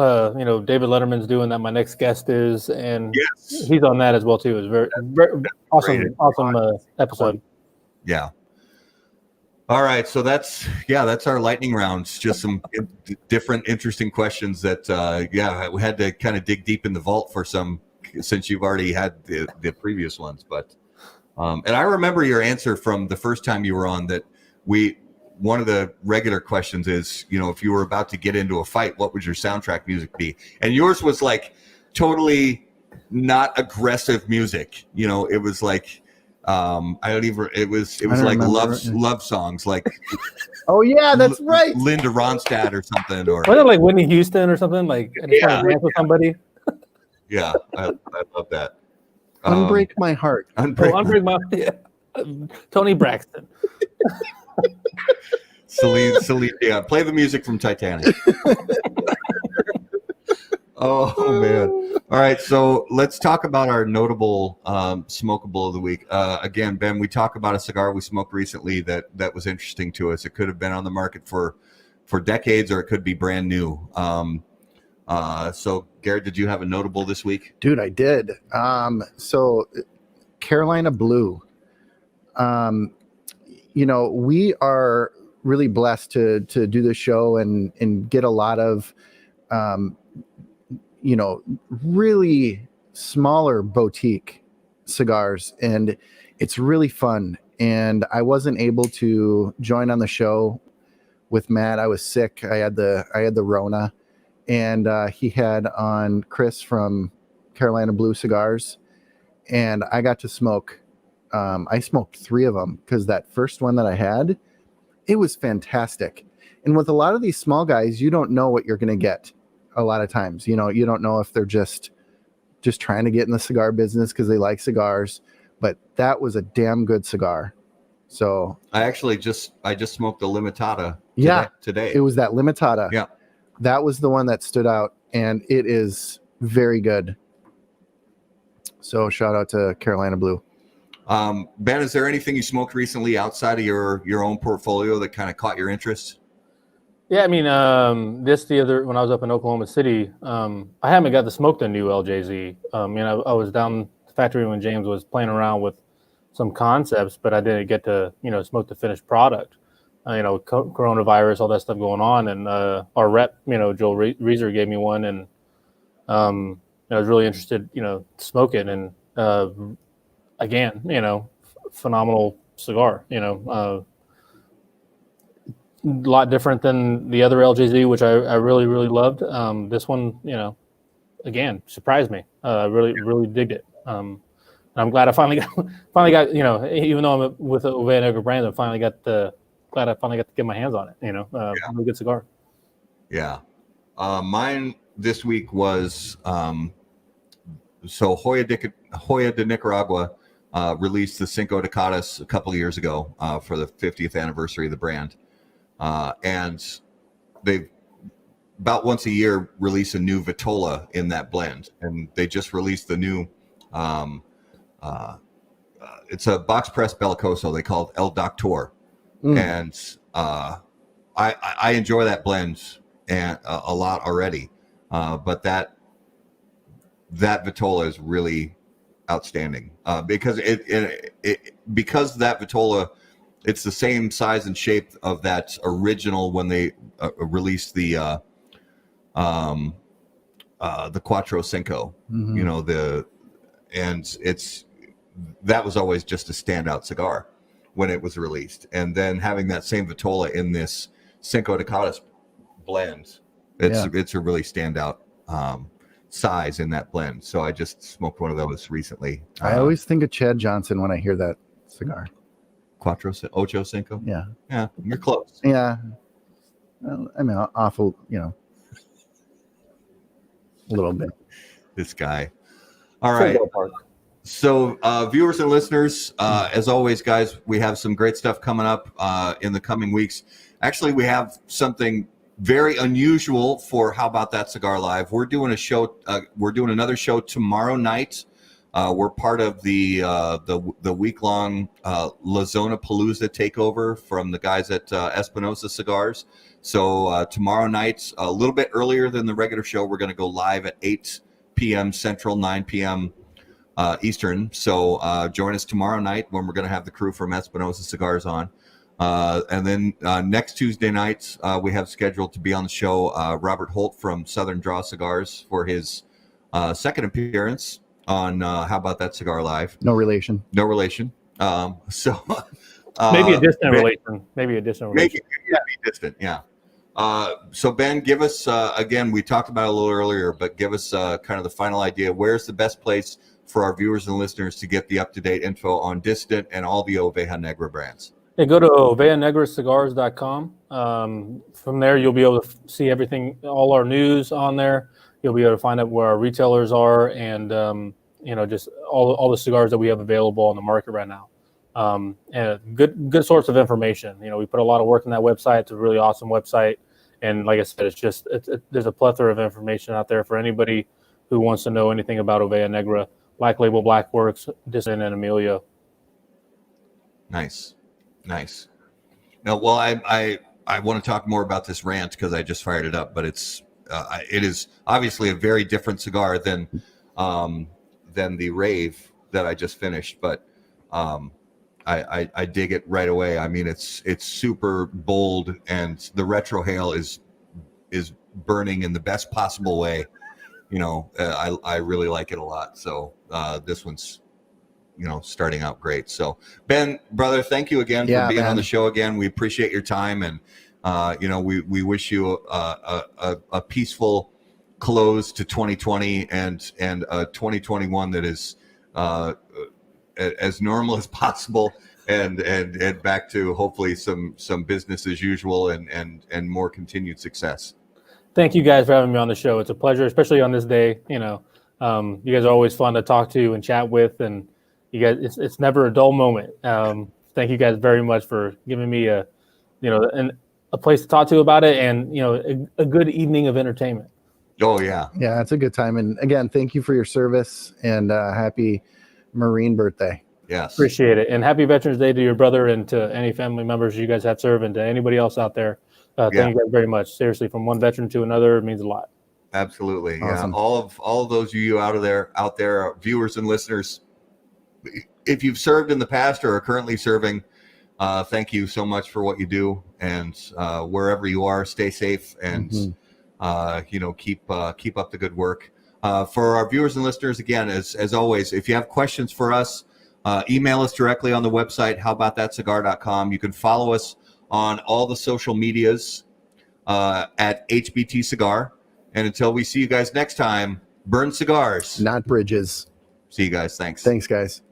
David Letterman's doing that. My Next Guest is, and he's on that as well too. It's very awesome episode. Yeah. All right, so that's our lightning rounds. Just some different, interesting questions that we had to kind of dig deep in the vault for some, since you've already had the previous ones. But and I remember your answer from the first time you were on. That one of the regular questions is, if you were about to get into a fight, what would your soundtrack music be? And yours was like totally not aggressive music. It was like. It was like love songs, like oh yeah, that's right, Linda Ronstadt or something, or was it like Whitney Houston or something? Like I just want to dance with somebody. Yeah, I love that. Unbreak My Heart. Unbreak My Tony Braxton. Celine, play the music from Titanic. Oh man! All right, so let's talk about our notable smokable of the week. Again, Ben, we talk about a cigar we smoked recently that was interesting to us. It could have been on the market for decades, or it could be brand new. So, Garrett, did you have a notable this week? Dude, I did. So, Carolina Blue. We are really blessed to do the show and get a lot of. Really smaller boutique cigars, and it's really fun. And I wasn't able to join on the show with Matt. I was sick. I had the Rona, and he had on Chris from Carolina Blue Cigars, and I got to smoke. I smoked 3 of them because that first one that I had, it was fantastic. And with a lot of these small guys, you don't know what you're going to get. A lot of times, you don't know if they're just trying to get in the cigar business because they like cigars, but that was a damn good cigar. So I just smoked a Limitada today. It was that Limitada. Yeah. That was the one that stood out, and it is very good. So shout out to Carolina Blue. Ben, is there anything you smoked recently outside of your own portfolio that kind of caught your interest? Yeah, I mean, when I was up in Oklahoma City, I haven't got to smoke the new LJZ. I was down at the factory when James was playing around with some concepts, but I didn't get to, smoke the finished product. Coronavirus, all that stuff going on, and our rep, Joel Reeser gave me one, and I was really interested, to smoke it, and again, phenomenal cigar, a lot different than the other LJZ, which I really, really loved. This one, again, surprised me. Really digged it. And I'm glad I finally got, even though I'm with the Oveja Negra brand, glad I finally got to get my hands on it. Really good cigar. Yeah. Mine this week was, Hoya de Nicaragua released the Cinco de Cadas a couple of years ago for the 50th anniversary of the brand. And they about once a year release a new Vitola in that blend, and they just released the new it's a box press Bellicoso they call it El Doctor. And I enjoy that blend and a lot already, but that Vitola is really outstanding because because that Vitola, it's the same size and shape of that original when they released the the Cuatro Cinco, Mhm. you know, that was always just a standout cigar when it was released. And then having that same Vitola in this Cinco de Caldas blend, it's a really standout size in that blend. So I just smoked one of those recently. I always think of Chad Johnson when I hear that cigar. Ocho Cinco. Yeah. Yeah, you're close. Yeah. Well, I mean, awful, you know, a little bit. This guy. All right. So, viewers and listeners, as always, guys, we have some great stuff coming up in the coming weeks. Actually, we have something very unusual for How About That Cigar Live. We're doing a show. We're doing another show tomorrow night. We're part of the week-long La Zona Palooza takeover from the guys at Espinosa Cigars. So tomorrow night, a little bit earlier than the regular show, we're going to go live at 8 p.m. Central, 9 p.m. Eastern. So join us tomorrow night when we're going to have the crew from Espinosa Cigars on. And then next Tuesday night, we have scheduled to be on the show Robert Holt from Southern Draw Cigars for his second appearance on How About That Cigar Live. No relation. No relation. So maybe a distant relation. Maybe a distant relation. Maybe distant, yeah. So Ben, give us, again, we talked about it a little earlier, but give us kind of the final idea. Where's the best place for our viewers and listeners to get the up-to-date info on Dissident and all the Oveja Negra brands? Yeah, go to ovejanegracigars.com. From there, you'll be able to see everything, all our news on there. You'll be able to find out where our retailers are and, just all the cigars that we have available on the market right now. And a good source of information. We put a lot of work in that website. It's a really awesome website. And like I said, there's a plethora of information out there for anybody who wants to know anything about Oveja Negra, Black Label, Black Works, Dissident, and Amelia. Nice. Now, well, I want to talk more about this rant because I just fired it up, but it is obviously a very different cigar than the Rave that I just finished, but I dig it right away. I mean, it's super bold, and the retrohale is burning in the best possible way. I really like it a lot. So this one's starting out great. So Ben, brother, thank you again for being on the show again. We appreciate your time, and we wish you a peaceful close to 2020 and a 2021 that is as normal as possible, and back to hopefully some business as usual and more continued success. Thank you guys for having me on the show. It's a pleasure, especially on this day. You guys are always fun to talk to and chat with, and you guys, it's never a dull moment. Thank you guys very much for giving me a place to talk to about it, and a good evening of entertainment. Oh yeah, it's a good time. And again, thank you for your service, and happy Marine birthday. Yes, appreciate it, and happy Veterans Day to your brother and to any family members you guys have served, and to anybody else out there. Thank you guys very much. Seriously, from one veteran to another, it means a lot. Absolutely. Awesome. Yeah. All of those of you out there, viewers and listeners, if you've served in the past or are currently serving, thank you so much for what you do. And wherever you are, stay safe and keep up the good work. For our viewers and listeners, again, as always, if you have questions for us, email us directly on the website, howaboutthatcigar.com. You can follow us on all the social medias at HBT Cigar. And until we see you guys next time, burn cigars, not bridges. See you guys. Thanks. Thanks, guys.